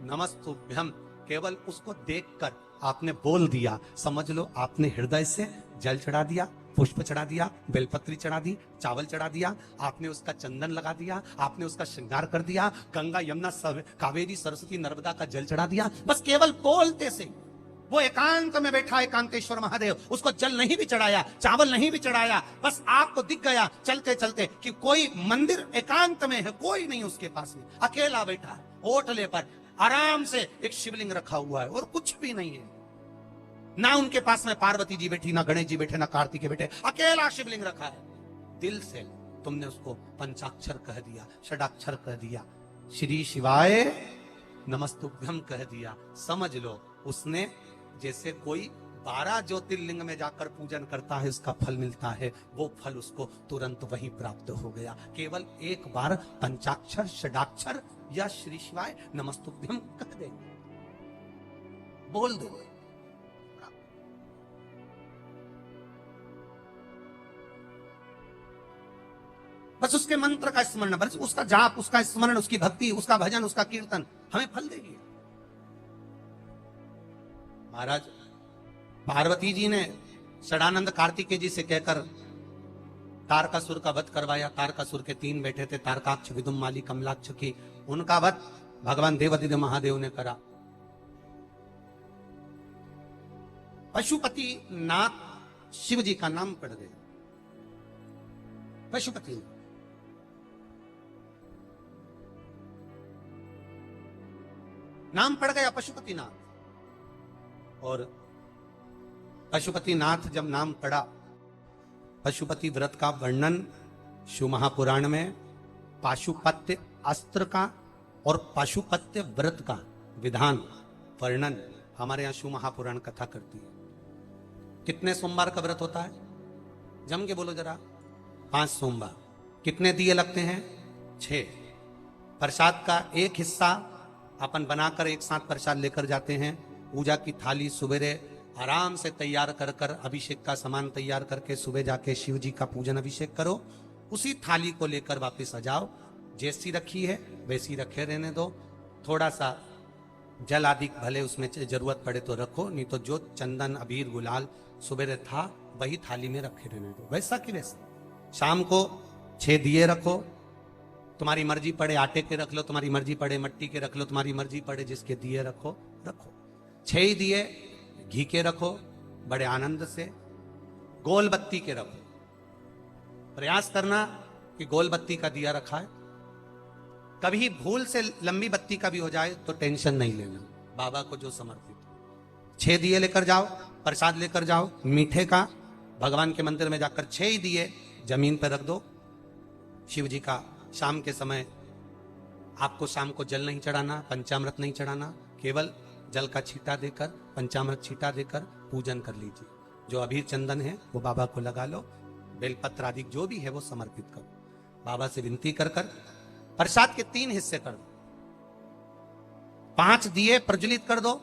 नमस्तुभ्यम, केवल उसको देखकर आपने बोल दिया, समझ लो आपने हृदय से जल चढ़ा दिया, पुष्प चढ़ा दिया, बेलपत्री चढ़ा दी, चावल चढ़ा दिया, आपने उसका चंदन लगा दिया, आपने उसका श्रृंगार कर दिया, गंगा यमुना कावेरी सरस्वती नर्मदा का जल चढ़ा दिया। बस केवल बोलते से वो एकांत में बैठा एकांतेश्वर महादेव, उसको जल नहीं भी चढ़ाया, चावल नहीं भी चढ़ाया, बस आपको दिख गया चलते चलते कि कोई मंदिर एकांत में है, कोई नहीं उसके पास में, अकेला बैठा है ओटले पर, आराम से एक शिवलिंग रखा हुआ है और कुछ भी नहीं है। ना उनके पास में पार्वती जी बैठी, ना गणेश जी बैठे, ना कार्तिक बैठे, अकेला शिवलिंग रखा है। दिल से तुमने उसको पंचाक्षर कह दिया, षडाक्षर कह दिया, श्री शिवाय नमस्तुभ्यम कह दिया, समझ लो उसने जैसे कोई 12 ज्योतिर्लिंग में जाकर पूजन करता है उसका फल मिलता है, वो फल उसको तुरंत वहीं प्राप्त हो गया। केवल एक बार पंचाक्षर षडाक्षर या श्री शिवाय नमस्तुभ्यम कह दे, बोल दे, बस उसके मंत्र का स्मरण, बस उसका जाप, उसका स्मरण, उसकी भक्ति, उसका भजन, उसका कीर्तन हमें फल देगी। महाराज पार्वती जी ने षडानंद कार्तिकेय जी से कहकर तारकासुर का वध करवाया। तारकासुर के 3 बेटे थे, तारकाक्ष, विदुमाली, कमलाक्ष की, उनका वध भगवान देवादिदेव महादेव ने करा। पशुपति नाथ शिव जी का नाम पड़ गया, पशुपति नाम पड़ गया पशुपतिनाथ। और पशुपतिनाथ जब नाम पड़ा, पशुपति व्रत का वर्णन शिव महापुराण में पाशुपत्य अस्त्र का और पाशुपत्य व्रत का विधान वर्णन हमारे यहां शिव महापुराण कथा करती है। कितने सोमवार का व्रत होता है? जम के बोलो जरा। 5 सोमवार। कितने दिए लगते हैं? 6। प्रसाद का एक हिस्सा अपन बनाकर एक साथ प्रसाद लेकर जाते हैं। पूजा की थाली सुबेरे आराम से तैयार कर कर, अभिषेक का सामान तैयार करके सुबह जाके शिव जी का पूजन अभिषेक करो। उसी थाली को लेकर वापस आ जाओ, जैसी रखी है वैसी रखे रहने दो। थोड़ा सा जल आदि भले उसमें जरूरत पड़े तो रखो, नहीं तो जो चंदन अबीर गुलाल सुबह था वही थाली में रखे रहने दो, वैसा कि वैसा। शाम को 6 दिए रखो, तुम्हारी मर्जी पड़े आटे के रख लो, तुम्हारी मर्जी पड़े मट्टी के रख लो, तुम्हारी मर्जी पड़े जिसके दिए रखो। 6 ही दिए घी के रखो, बड़े आनंद से। गोल बत्ती के रखो, प्रयास करना कि गोल बत्ती का दिया रखा है। कभी भूल से लंबी बत्ती का भी हो जाए तो टेंशन नहीं लेना, बाबा को जो समर्पित। 6 दिए लेकर जाओ, प्रसाद लेकर जाओ मीठे का, भगवान के मंदिर में जाकर 6 ही दिए जमीन पर रख दो। शिव जी का शाम के समय आपको शाम को जल नहीं चढ़ाना, पंचामृत नहीं चढ़ाना, केवल जल का छींटा देकर, पंचामृत छींटा देकर पूजन कर लीजिए। जो अबीर चंदन है वो बाबा को लगा लो, बेलपत्र आदि जो भी है वो समर्पित करो। बाबा से विनती कर कर प्रसाद के 3 हिस्से कर दो। 5 दिए प्रज्वलित कर दो।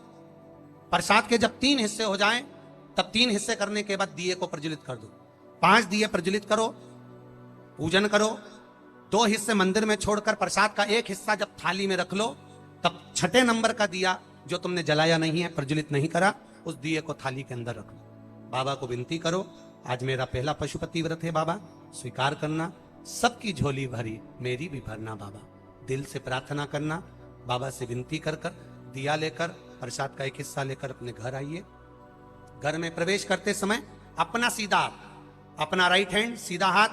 प्रसाद के जब 3 हिस्से हो जाएं तब 3 हिस्से करने के बाद दिए को प्रज्वलित कर दो। 5 दिए प्रज्वलित करो, पूजन करो। 2 हिस्से मंदिर में छोड़कर प्रसाद का 1 हिस्सा जब थाली में रख लो, तब 6ठे नंबर का दिया जो तुमने जलाया नहीं है, प्रज्वलित नहीं करा, उस दिए को थाली के अंदर रख लो। बाबा को विनती करो, आज मेरा पहला पशुपति व्रत है बाबा, स्वीकार करना। सबकी झोली भरी, मेरी भी भरना बाबा। दिल से प्रार्थना करना, बाबा से विनती कर कर दिया लेकर प्रसाद का 1 हिस्सा लेकर अपने घर आइए। घर में प्रवेश करते समय अपना सीधा, अपना राइट हैंड सीधा हाथ,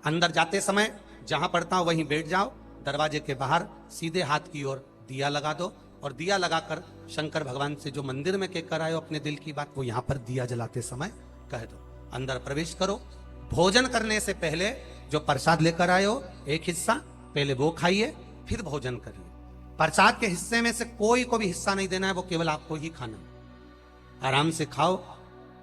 अंदर जाते समय जहां पड़ता हो वहीं बैठ जाओ। दरवाजे के बाहर सीधे हाथ की ओर दिया लगा दो और दिया लगाकर शंकर भगवान से जो मंदिर में कहकर आए हो अपने दिल की बात, वो यहां पर दिया जलाते समय कह दो। अंदर प्रवेश करो। भोजन करने से पहले जो प्रसाद लेकर आए हो 1 हिस्सा पहले वो खाइए, फिर भोजन करिए। प्रसाद के हिस्से में से कोई को भी हिस्सा नहीं देना है, वो केवल आपको ही खाना है। आराम से खाओ।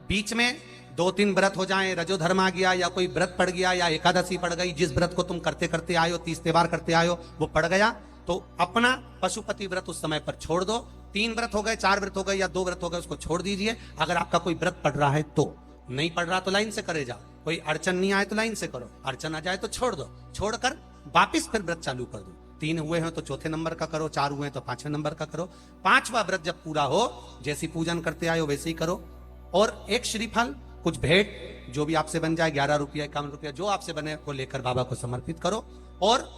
बीच में 2-3 व्रत हो जाएं, रजोधर्म आ गया या कोई व्रत पड़ गया या एकादशी पड़ गई, जिस व्रत को तुम करते करते आए हो, 30 त्योहार करते आए हो, वो पड़ गया तो अपना पशुपति व्रत उस समय पर छोड़ दो। 3 व्रत हो गए, 4 व्रत हो गए या 2 व्रत हो गए, उसको छोड़ दीजिए। अगर आपका कोई व्रत पड़ रहा है तो, नहीं पड़ रहा तो लाइन से करे जाओ। कोई अड़चन नहीं आए तो लाइन से करो, अड़चन आ जाए तो छोड़ दो। छोड़कर वापिस फिर व्रत चालू कर दो। 3 हुए हैं तो 4थे नंबर का करो, 4 हुए हैं तो 5वें नंबर का करो। 5वां व्रत जब पूरा हो, जैसी पूजन करते आए हो वैसे ही करो। और 1 श्रीफल, कुछ भेंट जो भी आपसे बन जाए, 11 रुपया 51 रुपया जो आपसे बने को लेकर बाबा को समर्पित करो। और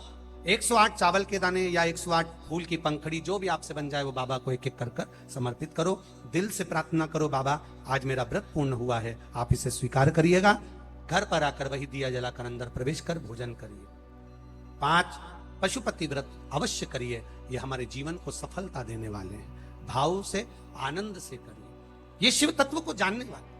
108 चावल के दाने या 108 फूल की पंखड़ी जो भी आपसे बन जाए वो बाबा को 1-1 कर समर्पित करो। दिल से प्रार्थना करो, बाबा आज मेरा व्रत पूर्ण हुआ है, आप इसे स्वीकार करिएगा। घर पर आकर वही दिया जलाकर अंदर प्रवेश कर भोजन करिए। 5 पशुपति व्रत अवश्य करिए, ये हमारे जीवन को सफलता देने वाले हैं। भाव से, आनंद से करिए, ये शिव तत्व को जानने वाले।